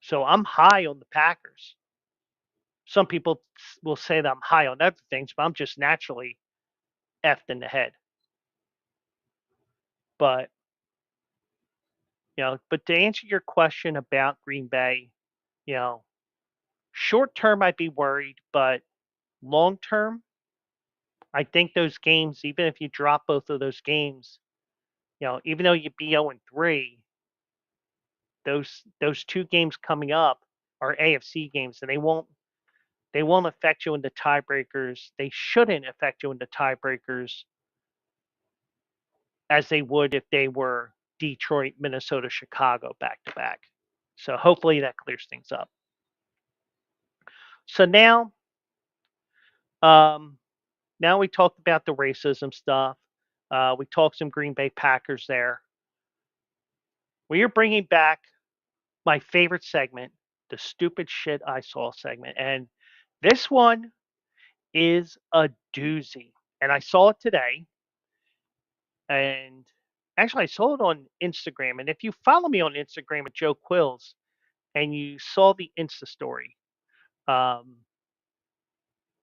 Speaker 1: So I'm high on the Packers. Some people will say that I'm high on other things, but I'm just naturally effed in the head. But but to answer your question about Green Bay, you know, short term I'd be worried, but long term, I think those games, even if you drop both of those games, even though you be 0-3, those two games coming up are AFC games, and they won't affect you in the tiebreakers. They shouldn't affect you in the tiebreakers as they would if they were Detroit, Minnesota, Chicago back to back. So hopefully that clears things up. So um, now we talked about the racism stuff. We talked some Green Bay Packers there. We are bringing back my favorite segment, the Stupid Shit I Saw segment. And this one is a doozy. And I saw it today. And actually, I saw it on Instagram. And if you follow me on Instagram at Joe Quills and you saw the Insta story, um,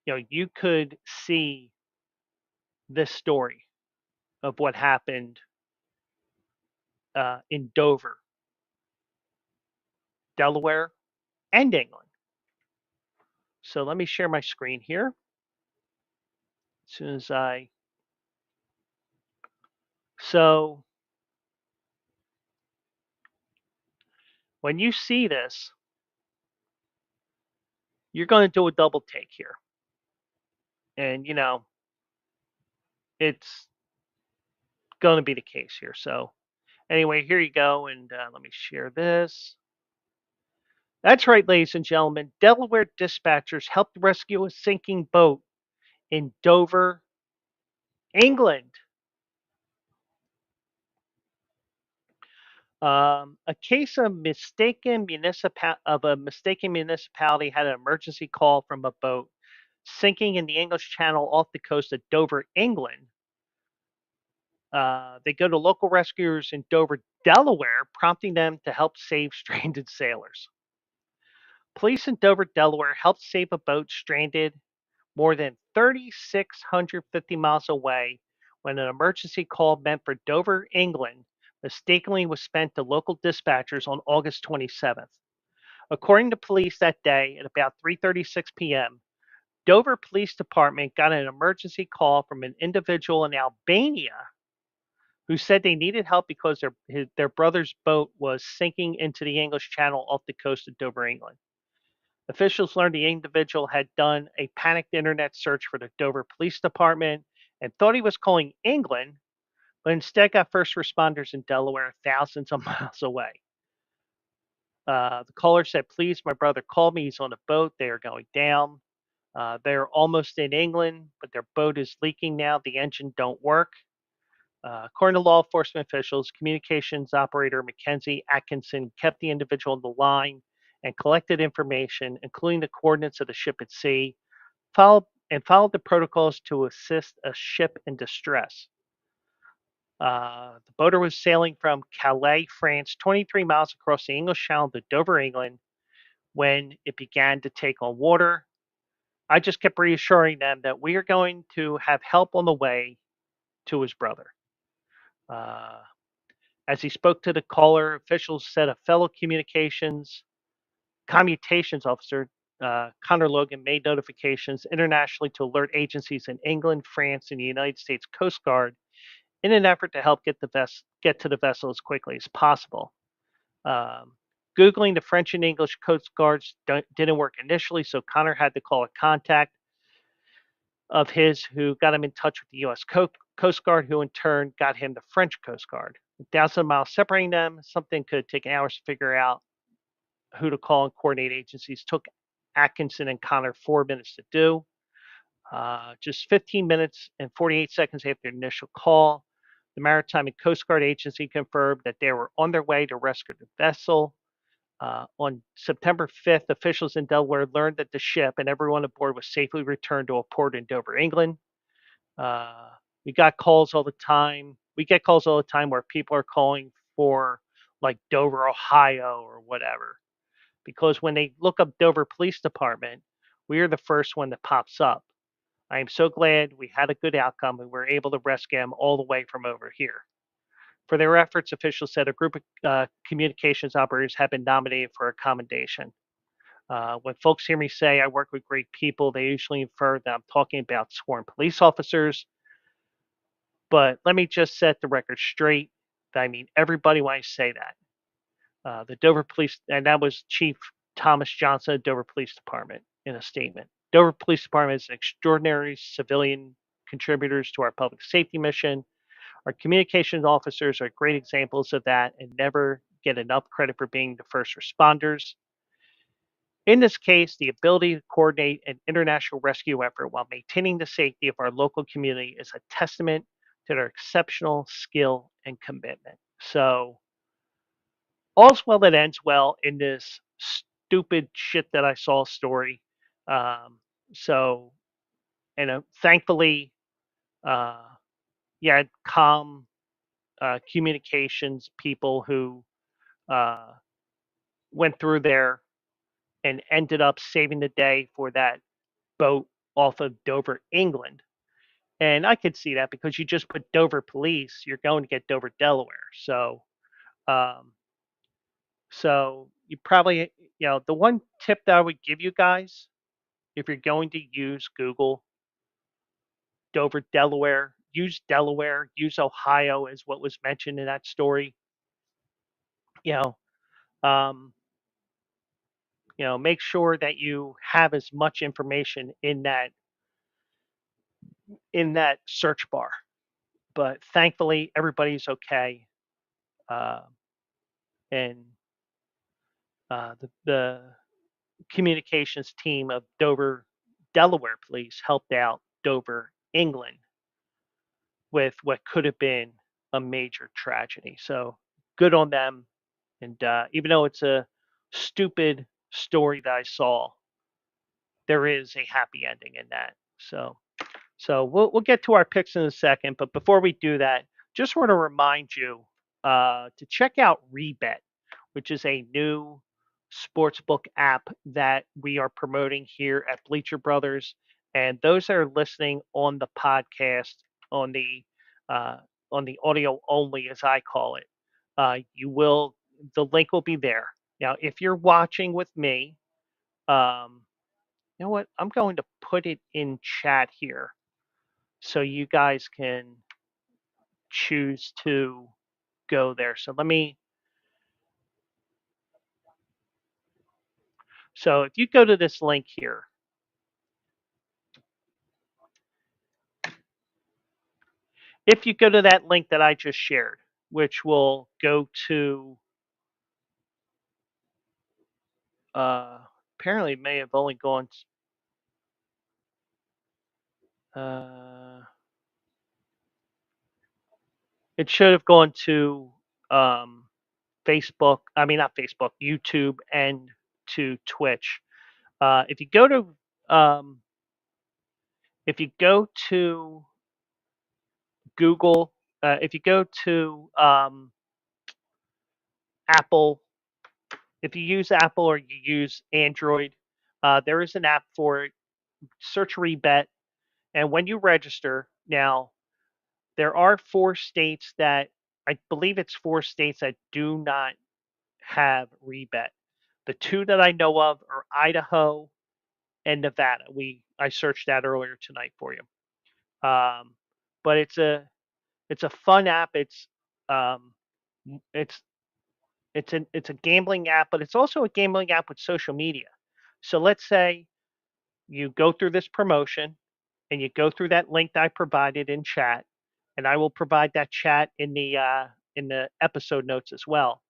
Speaker 1: you could see this story of what happened in Dover, Delaware, and England. So let me share my screen here. As soon as so when you see this, you're going to do a double take here. And, it's going to be the case here. So anyway, here you go, and let me share this. That's right, ladies and gentlemen. Delaware dispatchers helped rescue a sinking boat in Dover, England. A case of a mistaken municipality had an emergency call from a boat sinking in the English Channel off the coast of Dover, England. They go to local rescuers in Dover, Delaware, prompting them to help save stranded sailors. Police in Dover, Delaware helped save a boat stranded more than 3,650 miles away when an emergency call meant for Dover, England, mistakenly was spent to local dispatchers on August 27th. According to police that day at about 3:36 p.m., Dover Police Department got an emergency call from an individual in Albania who said they needed help because their brother's boat was sinking into the English Channel off the coast of Dover, England. Officials learned the individual had done a panicked internet search for the Dover Police Department and thought he was calling England, but instead got first responders in Delaware thousands of miles away. The caller said, "Please, my brother called me. He's on a boat. They are going down. They're almost in England, but their boat is leaking now. The engine don't work." According to law enforcement officials, communications operator Mackenzie Atkinson kept the individual on the line and collected information, including the coordinates of the ship at sea, followed the protocols to assist a ship in distress. The boater was sailing from Calais, France, 23 miles across the English Channel to Dover, England, when it began to take on water. I just kept reassuring them that we are going to have help on the way to his brother. Uh, as he spoke to the caller, officials said a fellow commutations officer, Connor Logan, made notifications internationally to alert agencies in England, France, and the United States Coast Guard in an effort to help get to the vessel as quickly as possible. Um, Googling the French and English Coast Guards didn't work initially, so Connor had to call a contact of his who got him in touch with the U.S. Coast Guard, who in turn got him the French Coast Guard. With thousands of miles separating them, something could take hours to figure out who to call and coordinate agencies. Took Atkinson and Connor 4 minutes to do. Just 15 minutes and 48 seconds after the initial call, the Maritime and Coast Guard Agency confirmed that they were on their way to rescue the vessel. On September 5th, officials in Delaware learned that the ship and everyone aboard was safely returned to a port in Dover, England. Uh, we got calls all the time. We get calls all the time where people are calling for like Dover, Ohio, or whatever. Because when they look up Dover Police Department, we are the first one that pops up. I am so glad we had a good outcome and were able to rescue them all the way from over here. For their efforts, officials said a group of communications operators have been nominated for a commendation. When folks hear me say I work with great people, they usually infer that I'm talking about sworn police officers. But let me just set the record straight. I mean everybody when I say that. The Dover Police, and that was Chief Thomas Johnson of Dover Police Department in a statement. Dover Police Department is an extraordinary civilian contributors to our public safety mission. Our communications officers are great examples of that and never get enough credit for being the first responders. In this case, the ability to coordinate an international rescue effort while maintaining the safety of our local community is a testament to their exceptional skill and commitment. So, all's well that ends well in this stupid shit that I saw story. Um, so, thankfully, uh, yeah, calm communications people who uh, went through there and ended up saving the day for that boat off of Dover, England. And I could see that because you just put Dover police, you're going to get Dover, Delaware. Um, so you probably, the one tip that I would give you guys, if you're going to use Google, Dover, Delaware, use Ohio as what was mentioned in that story. You know, um, make sure that you have as much information in that search bar. but thankfully everybody's okay. Uh, and the communications team of Dover, Delaware police helped out Dover, England, with what could have been a major tragedy. So good on them. And even though it's a stupid story that I saw, there is a happy ending in that. So we'll get to our picks in a second, but before we do that, just want to remind you to check out Rebet, which is a new sportsbook app that we are promoting here at Bleacher Brothers. And those that are listening on the podcast, on the uh, on the audio only, as I call it, you will the link will be there. Now, if you're watching with me, um, you know what? I'm going to put it in chat here so you guys can choose to go there. So if you go to this link here, if you go to that link that I just shared, which will go to, uh, apparently it may have only gone, uh, it should have gone to um, Facebook, I mean, not Facebook, YouTube and to Twitch. If you go to, if you go to Google, if you go to Apple, if you use Apple or you use Android, there is an app for it. Search Rebet, and when you register, now there are 4 states that I believe it's 4 states that do not have Rebet. The two that I know of are Idaho and Nevada. I searched that earlier tonight for you. Um, but it's a fun app. Um, it's it's a gambling app, but it's also a gambling app with social media. So let's say you go through this promotion and you go through that link that I provided in chat, and I will provide that chat in the episode notes as well.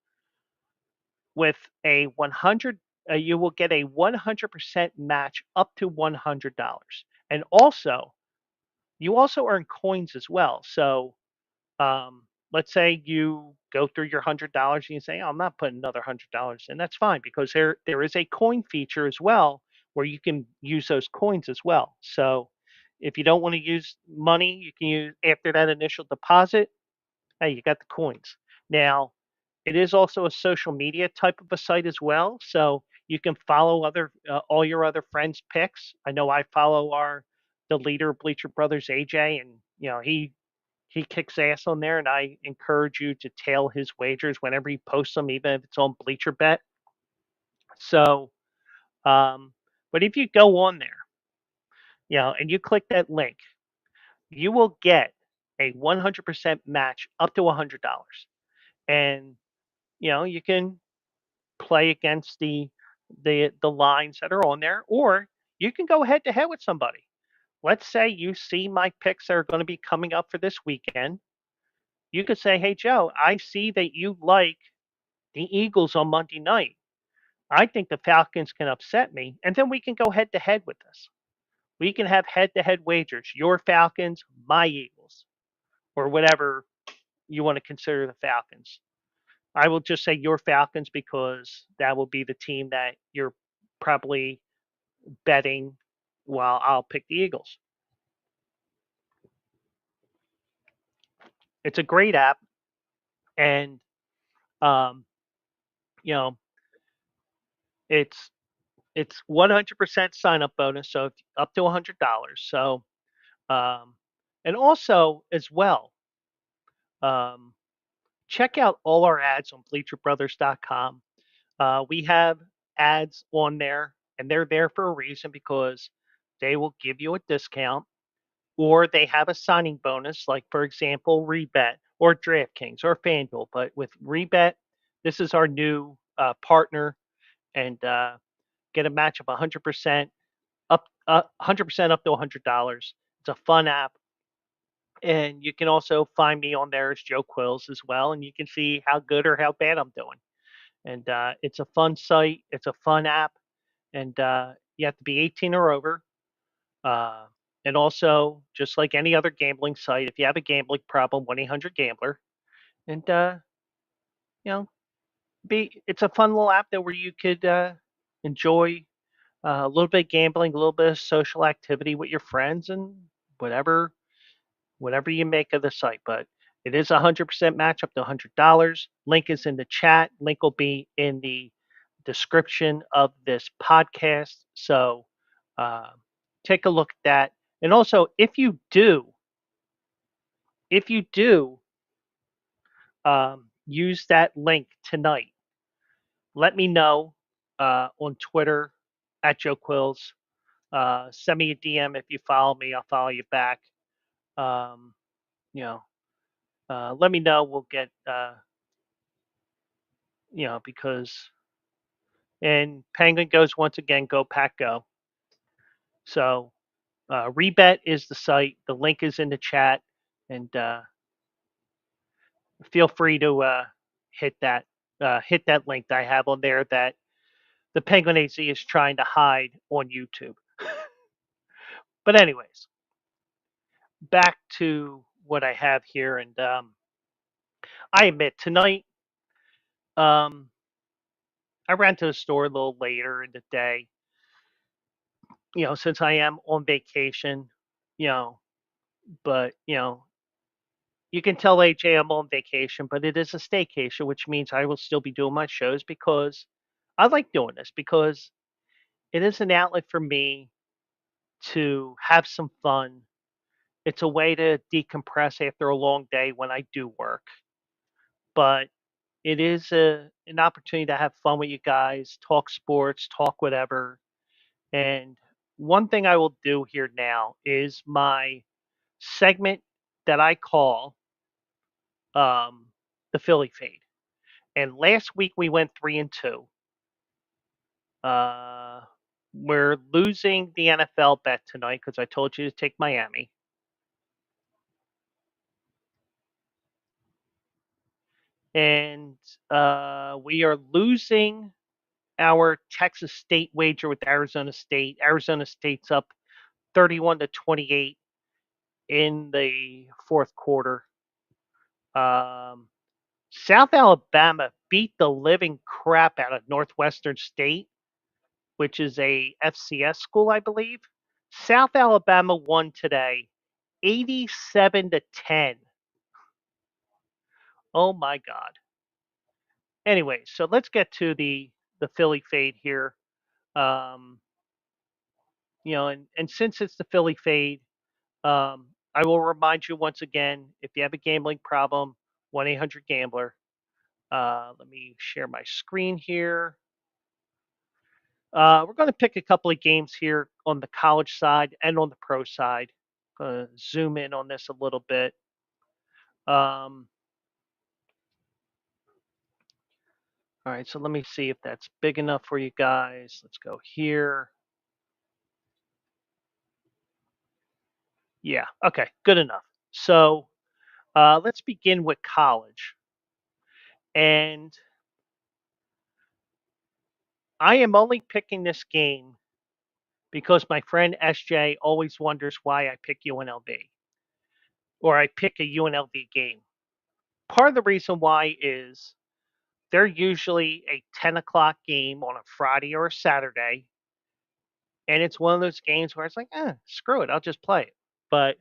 Speaker 1: With a 100, you will get a 100% match up to $100, and also you also earn coins as well. So let's say you go through your $100 and you say, oh, I'm not putting another $100 in. That's fine because there is a coin feature as well where you can use those coins as well. So if you don't want to use money, you can use after that initial deposit. Hey, you got the coins. Now, it is also a social media type of a site as well. So you can follow other all your other friends' picks. I know I follow the leader of Bleacher Brothers, AJ, and he kicks ass on there, and I encourage you to tail his wagers whenever he posts them, even if it's on Bleacher Bet. So, um, but if you go on there, and you click that link, you will get a 100% match up to $100, and you can play against the lines that are on there, or you can go head to head with somebody. Let's say you see my picks that are going to be coming up for this weekend. You could say, "Hey Joe, I see that you like the Eagles on Monday night. I think the Falcons can upset me, and then we can go head to head with this. We can have head to head wagers. Your Falcons, my Eagles, or whatever you want to consider the Falcons. I will just say your Falcons because that will be the team that you're probably betting while I'll pick the Eagles. It's a great app, and um, you know it's 100% sign up bonus, so up to $100. So and also as well, um, check out all our ads on BleacherBrothers.com. We have ads on there, and they're there for a reason because they will give you a discount, or they have a signing bonus, like for example, Rebet or DraftKings or FanDuel. But with Rebet, this is our new partner, and get a match of 100% up, 100% up to $100. It's a fun app. And you can also find me on there as Joe Quills as well, and you can see how good or how bad I'm doing. And it's a fun site. It's a fun app, and you have to be 18 or over. Uh, and also, just like any other gambling site, if you have a gambling problem, 1-800-GAMBLER. And you know, be it's a fun little app that where you could enjoy a little bit of gambling, a little bit of social activity with your friends, and whatever whatever you make of the site. But it is 100% match up to $100. Link is in the chat. Link will be in the description of this podcast. So uh, take a look at that. And also, if you do use that link tonight, let me know on Twitter at Joe Quills. Send me a DM if you follow me. I'll follow you back. Um, you know, let me know. We'll get because and Penguin goes once again. Go Pack Go. So Rebet is the site. The link is in the chat, and feel free to hit that link that I have on there that the Penguin AZ is trying to hide on YouTube. But anyways, back to what I have here, and I admit tonight, um, I ran to the store a little later in the day. Since I am on vacation, you know, but you can tell AJ I'm on vacation, but it is a staycation, which means I will still be doing my shows because I like doing this because it is an outlet for me to have some fun. It's a way to decompress after a long day when I do work, but it is an opportunity to have fun with you guys, talk sports, talk whatever. And one thing I will do here now is my segment that I call um, the Philly Fade. And last week we went 3-2. Uh, we're losing the NFL bet tonight because I told you to take Miami. And we are losing our Texas State wager with Arizona State. Arizona State's up 31-28 in the fourth quarter. South Alabama beat the living crap out of Northwestern State, which is a FCS school, I believe. South Alabama won today 87-10. Oh my God. Anyway, so let's get to the Philly fade here. Um, and since it's the Philly fade, I will remind you once again, if you have a gambling problem, 1-800-GAMBLER. Let me share my screen here. We're going to pick a couple of games here on the college side and on the pro side. Zoom in on this a little bit. Um, all right, so let me see if that's big enough for you guys. Let's go here. Yeah, okay, good enough. So let's begin with college. And I am only picking this game because my friend SJ always wonders why I pick UNLV or I pick a UNLV game. Part of the reason why is they're usually a 10 o'clock game on a Friday or a Saturday. And it's one of those games where it's like, screw it, I'll just play it. But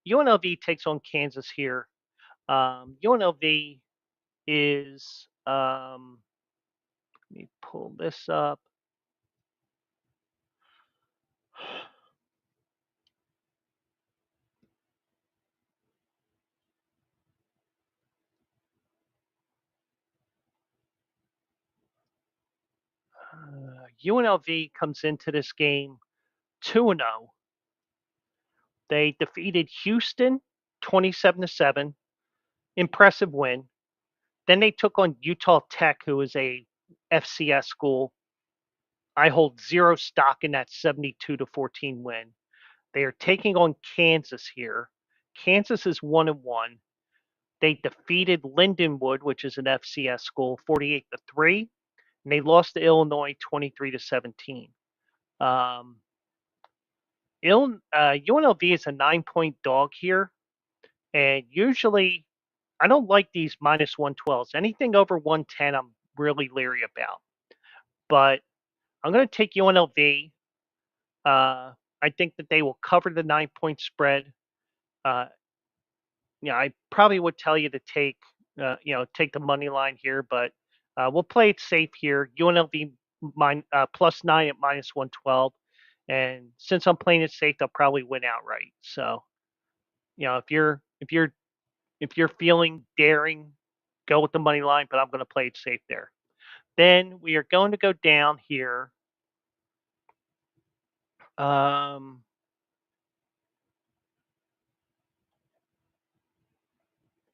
Speaker 1: UNLV takes on Kansas here. UNLV is, let me pull this up. UNLV comes into this game 2-0. They defeated Houston 27-7. Impressive win. Then they took on Utah Tech, who is a FCS school. I hold zero stock in that 72-14 win. They are taking on Kansas here. Kansas is 1-1. They defeated Lindenwood, which is an FCS school, 48-3, and they lost to Illinois 23-17. Um, UNLV is a 9-point dog here, and usually I don't like these minus 112s. Anything over 110, I'm really leery about. But I'm going to take UNLV. I think that they will cover the 9-point spread. Uh, I probably would tell you to take the money line here, but we'll play it safe here. UNLV +9 at minus 112, and since I'm playing it safe, they'll probably win outright. So, if you're feeling daring, go with the money line, but I'm going to play it safe there. Then we are going to go down here.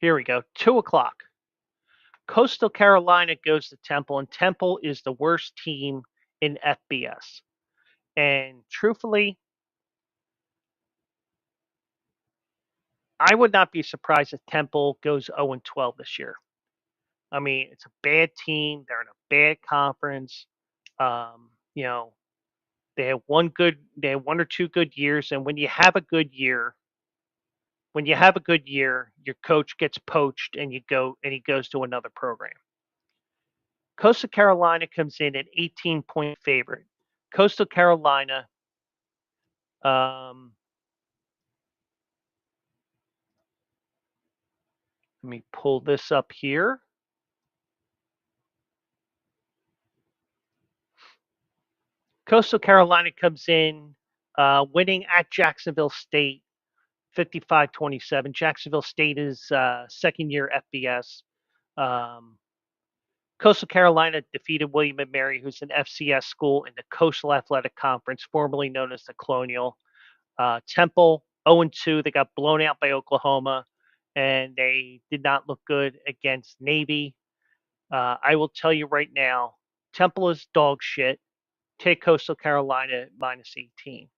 Speaker 1: Here we go. 2 o'clock. Coastal Carolina goes to Temple, and Temple is the worst team in FBS. And truthfully, I would not be surprised if Temple goes 0-12 this year. I mean, it's a bad team. They're in a bad conference. Um, you know, they have one or two good years, and when you have a good year, your coach gets poached and he goes to another program. Coastal Carolina comes in an 18-point favorite. Coastal Carolina, let me pull this up here. Coastal Carolina comes in winning at Jacksonville State 55-27. Jacksonville State is second year FBS. Coastal Carolina defeated William & Mary, who's an FCS school in the Coastal Athletic Conference, formerly known as the Colonial. Temple 0-2. They got blown out by Oklahoma, and they did not look good against Navy. I will tell you right now, Temple is dog shit. Take Coastal Carolina at minus 18.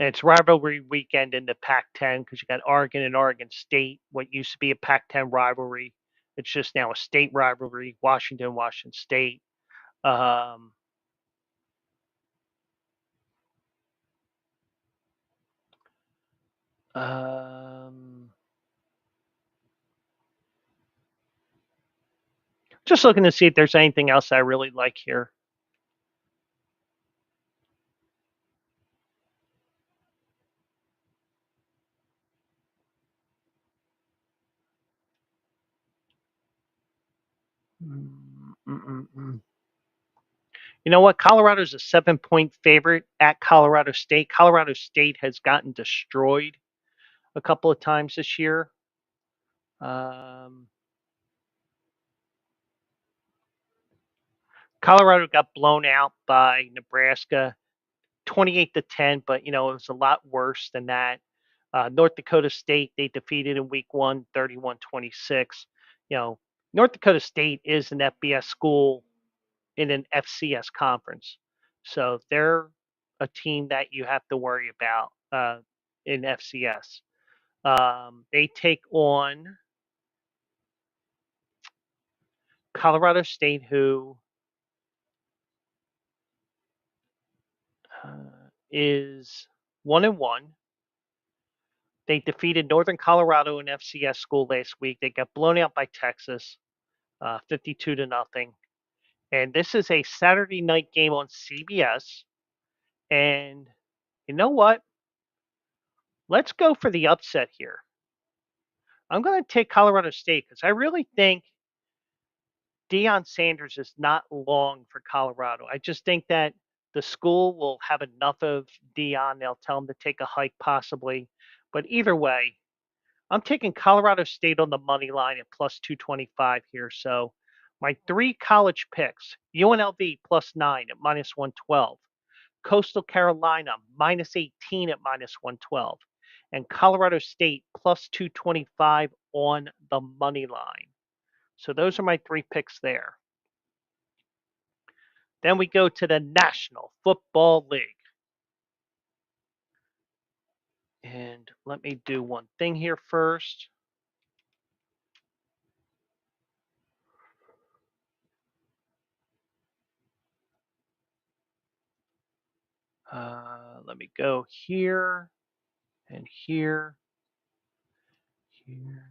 Speaker 1: And it's rivalry weekend in the Pac-10 because you got Oregon and Oregon State, what used to be a Pac-10 rivalry. It's just now a state rivalry, Washington State. Just looking to see if there's anything else I really like here. You know what? Colorado's a 7-point favorite at Colorado State. Colorado State has gotten destroyed a couple of times this year. Colorado got blown out by Nebraska 28-10, but it was a lot worse than that. North Dakota State, they defeated in week 1, 31-26. North Dakota State is an FBS school in an FCS conference. So they're a team that you have to worry about in FCS. They take on Colorado State, who is 1-1. They defeated Northern Colorado, an FCS school, last week. They got blown out by Texas, 52-0. And this is a Saturday night game on CBS. And you know what? Let's go for the upset here. I'm going to take Colorado State because I really think Deion Sanders is not long for Colorado. I just think that the school will have enough of Deion. They'll tell him to take a hike possibly. But either way, I'm taking Colorado State on the money line at plus 225 here. So my 3 college picks, UNLV +9 at minus 112, Coastal Carolina minus 18 at minus 112, and Colorado State plus 225 on the money line. So those are my 3 picks there. Then we go to the National Football League. And let me do one thing here first. Let me go here and here, here.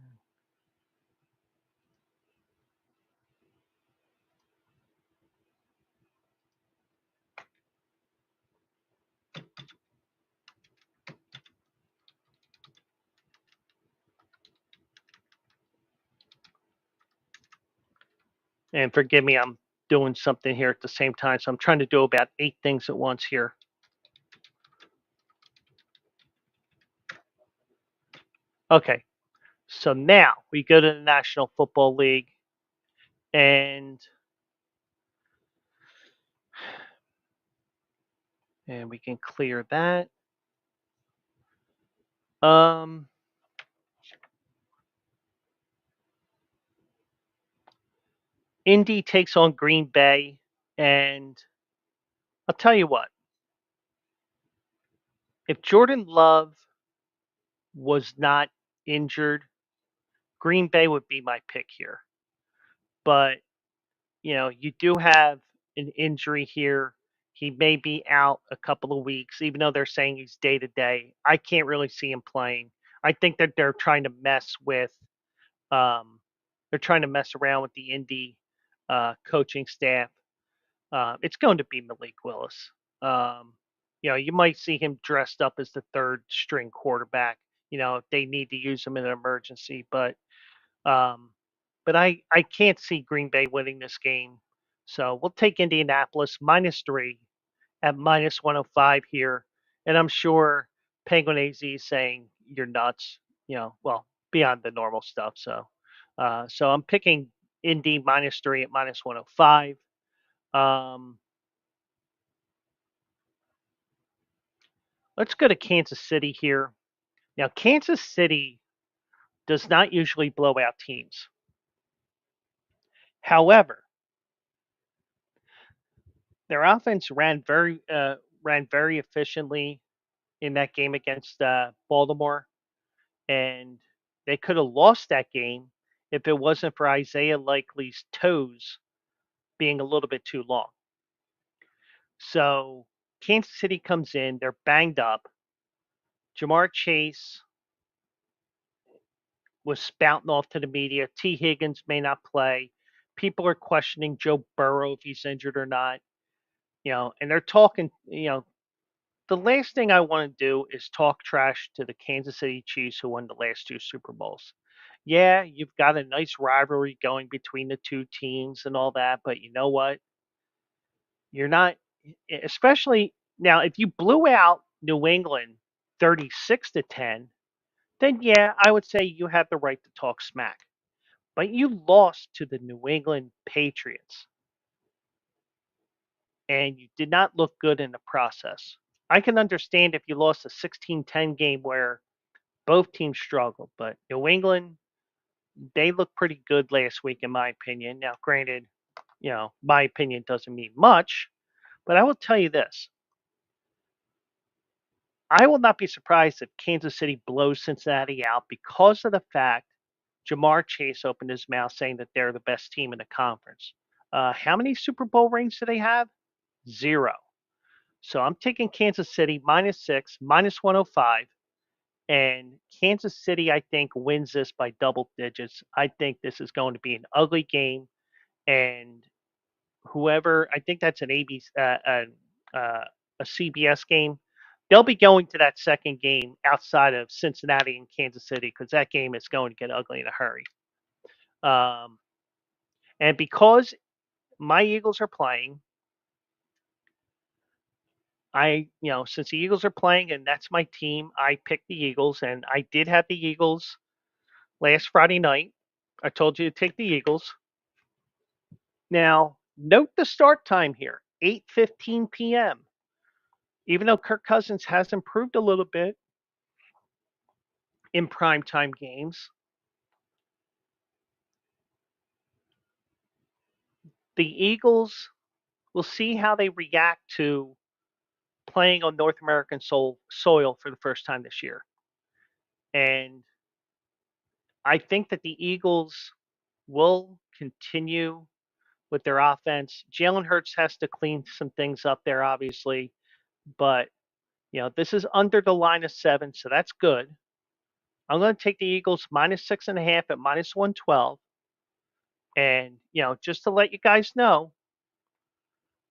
Speaker 1: And forgive me, I'm doing something here at the same time. So I'm trying to do about 8 things at once here. Okay. So now we go to the National Football League and we can clear that. Indy takes on Green Bay, and I'll tell you what, if Jordan Love was not injured, Green Bay would be my pick here. But, you do have an injury here. He may be out a couple of weeks, even though they're saying he's day to day. I can't really see him playing. I think that they're trying to mess with, they're trying to mess around with the Indy coaching staff. It's going to be Malik Willis. Um, you might see him dressed up as the third string quarterback. If they need to use him in an emergency, um, but I can't see Green Bay winning this game. So we'll take Indianapolis -3 at -105 here, and I'm sure Penguin AZ is saying you're nuts. Well, beyond the normal stuff. So I'm picking Indy -3 at -105. Um, let's go to Kansas City here. Now, Kansas City does not usually blow out teams. However, their offense ran very efficiently in that game against Baltimore, and they could have lost that game if it wasn't for Isaiah Likely's toes being a little bit too long. So Kansas City comes in, they're banged up. Jamar Chase was spouting off to the media. T. Higgins may not play. People are questioning Joe Burrow if he's injured or not. And they're talking, the last thing I want to do is talk trash to the Kansas City Chiefs who won the last 2 Super Bowls. Yeah, you've got a nice rivalry going between the 2 teams and all that, but you know what? You're not, especially now, if you blew out New England 36-10, then yeah, I would say you have the right to talk smack. But you lost to the New England Patriots, and you did not look good in the process. I can understand if you lost a 16-10 game where both teams struggled, but New England, they looked pretty good last week, in my opinion. Now, granted, my opinion doesn't mean much, but I will tell you this. I will not be surprised if Kansas City blows Cincinnati out because of the fact Jamar Chase opened his mouth saying that they're the best team in the conference. How many Super Bowl rings do they have? 0. So I'm taking Kansas City -6, -105. And Kansas City, I think, wins this by double digits. I think this is going to be an ugly game. And whoever, I think that's an a CBS game. They'll be going to that second game outside of Cincinnati and Kansas City because that game is going to get ugly in a hurry. Um, and because my Eagles are playing, since the Eagles are playing and that's my team, I picked the Eagles, and I did have the Eagles last Friday night. I told you to take the Eagles. Now, note the start time here, 8:15 p.m. Even though Kirk Cousins has improved a little bit in primetime games, the Eagles will see how they react to playing on North American soil for the first time this year. And I think that the Eagles will continue with their offense. Jalen Hurts has to clean some things up there, obviously, but this is under the line of 7, so that's good. I'm going to take the Eagles -6.5 at -112. And, just to let you guys know,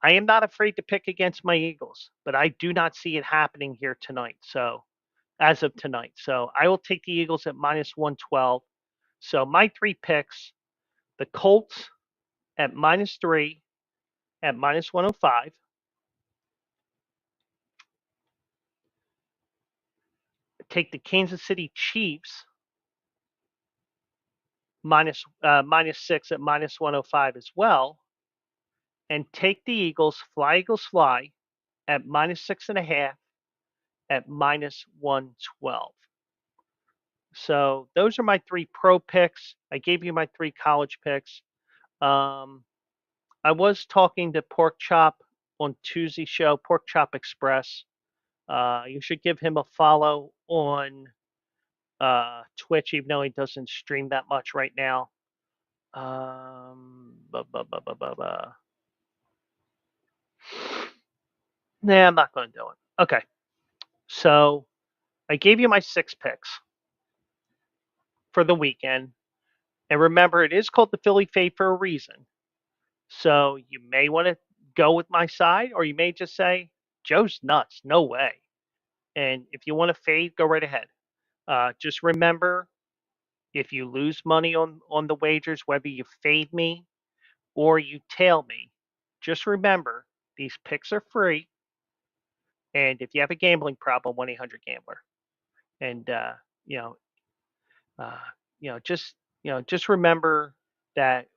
Speaker 1: I am not afraid to pick against my Eagles, but I do not see it happening here tonight. So, as of tonight. So, I will take the Eagles at -112. So, my 3 picks: the Colts at -3 at -105. Take the Kansas City Chiefs -6 at -105 as well. And take the Eagles fly at -6.5 at -112. So those are my 3 pro picks. I gave you my 3 college picks. Um, I was talking to Pork Chop on Tuesday's show, Pork Chop Express. You should give him a follow on Twitch, even though he doesn't stream that much right now. Bu- bu- bu- bu- bu- bu. Nah, I'm not going to do it. Okay, so I gave you my 6 picks for the weekend. And remember, it is called the Philly Fade for a reason. So you may want to go with my side, or you may just say, Joe's nuts. No way. And if you want to fade, go right ahead. Just remember, if you lose money on the wagers, whether you fade me or you tail me, just remember these picks are free. And if you have a gambling problem, 1-800-GAMBLER. And you know, uh, just remember that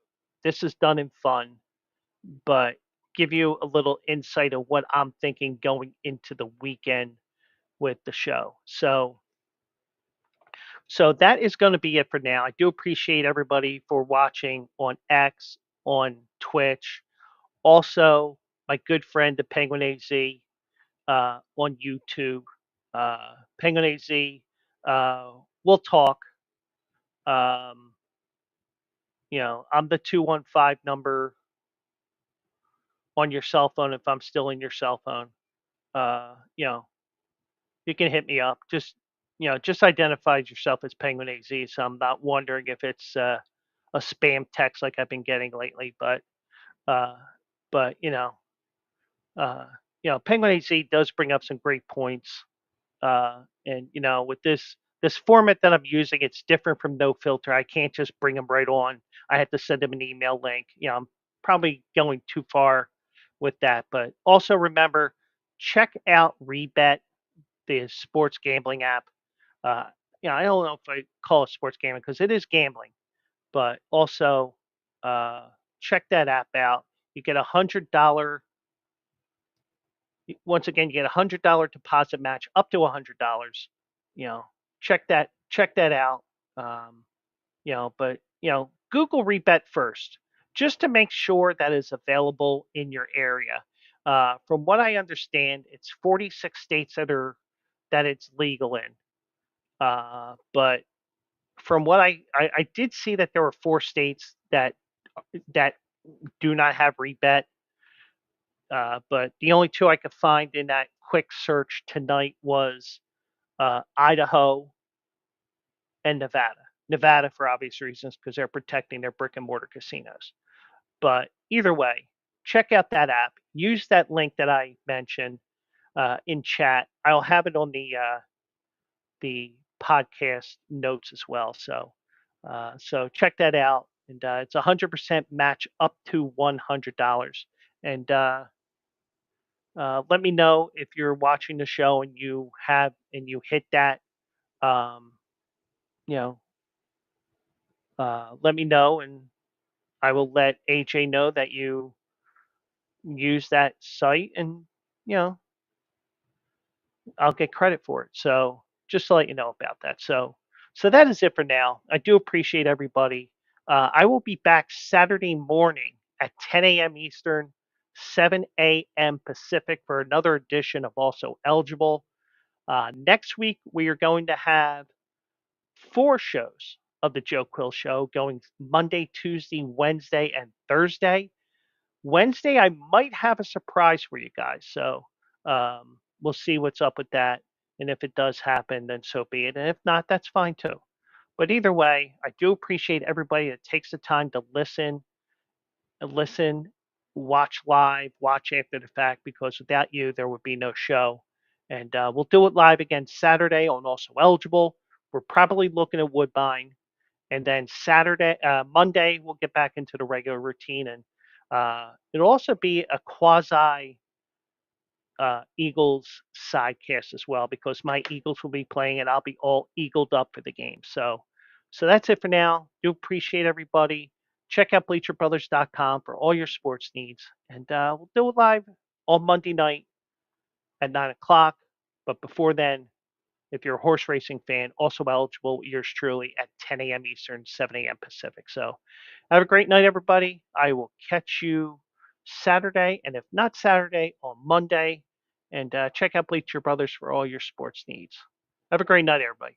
Speaker 1: this is done in fun, but give you a little insight of what I'm thinking going into the weekend with the show. So that is going to be it for now. I do appreciate everybody for watching on X, on Twitch, also my good friend the Penguin AZ on YouTube. Penguin AZ, we'll talk. Um, I'm the 215 number on your cell phone if I'm still in your cell phone. Uh, you know, you can hit me up. Just identify yourself as Penguin AZ, so I'm not wondering if it's a spam text like I've been getting lately. Uh, but uh, Penguin AZ does bring up some great points. And with this format that I'm using, it's different from No Filter. I can't just bring them right on. I have to send them an email link. I'm probably going too far with that. But also remember, check out Rebet, the sports gambling app. Uh, I don't know if I call it sports gambling because it is gambling, but also uh, check that app out. You get $100. Once again, you get $100 deposit match up to $100. You know, check that out. Um, but Google Rebet first, just to make sure that is available in your area. From what I understand, it's 46 states that it's legal in. But from what I did see that there were 4 states that do not have Rebet. But the only 2 I could find in that quick search tonight was Idaho and Nevada. Nevada for obvious reasons because they're protecting their brick and mortar casinos. But either way, check out that app. Use that link that I mentioned in chat. I'll have it on the podcast notes as well. So check that out, and it's 100% match up to $100. And let me know if you're watching the show and you hit that. Um, you know, let me know, and I will let AJ know that you use that site, and you know, I'll get credit for it. So just to let you know about that. So that is it for now. I do appreciate everybody. I will be back Saturday morning at 10 a.m. Eastern, 7 a.m. Pacific for another edition of Also Eligible. Next week we are going to have 4 shows of the Joe Quill Show going Monday, Tuesday, Wednesday, and Thursday. Wednesday, I might have a surprise for you guys. So we'll see what's up with that. And if it does happen, then so be it. And if not, that's fine too. But either way, I do appreciate everybody that takes the time to listen, watch live, watch after the fact, because without you, there would be no show. And we'll do it live again Saturday on Also Eligible. We're probably looking at Woodbine. And then Monday, we'll get back into the regular routine. And it'll also be a quasi Eagles sidecast as well, because my Eagles will be playing and I'll be all eagled up for the game. So that's it for now. Do appreciate everybody. Check out bleacherbrothers.com for all your sports needs. And we'll do it live on Monday night at 9 o'clock. But before then, if you're a horse racing fan, also eligible, yours truly at 10 a.m. Eastern, 7 a.m. Pacific. So have a great night, everybody. I will catch you Saturday, and if not Saturday, on Monday. And check out Bleacher Brothers for all your sports needs. Have a great night, everybody.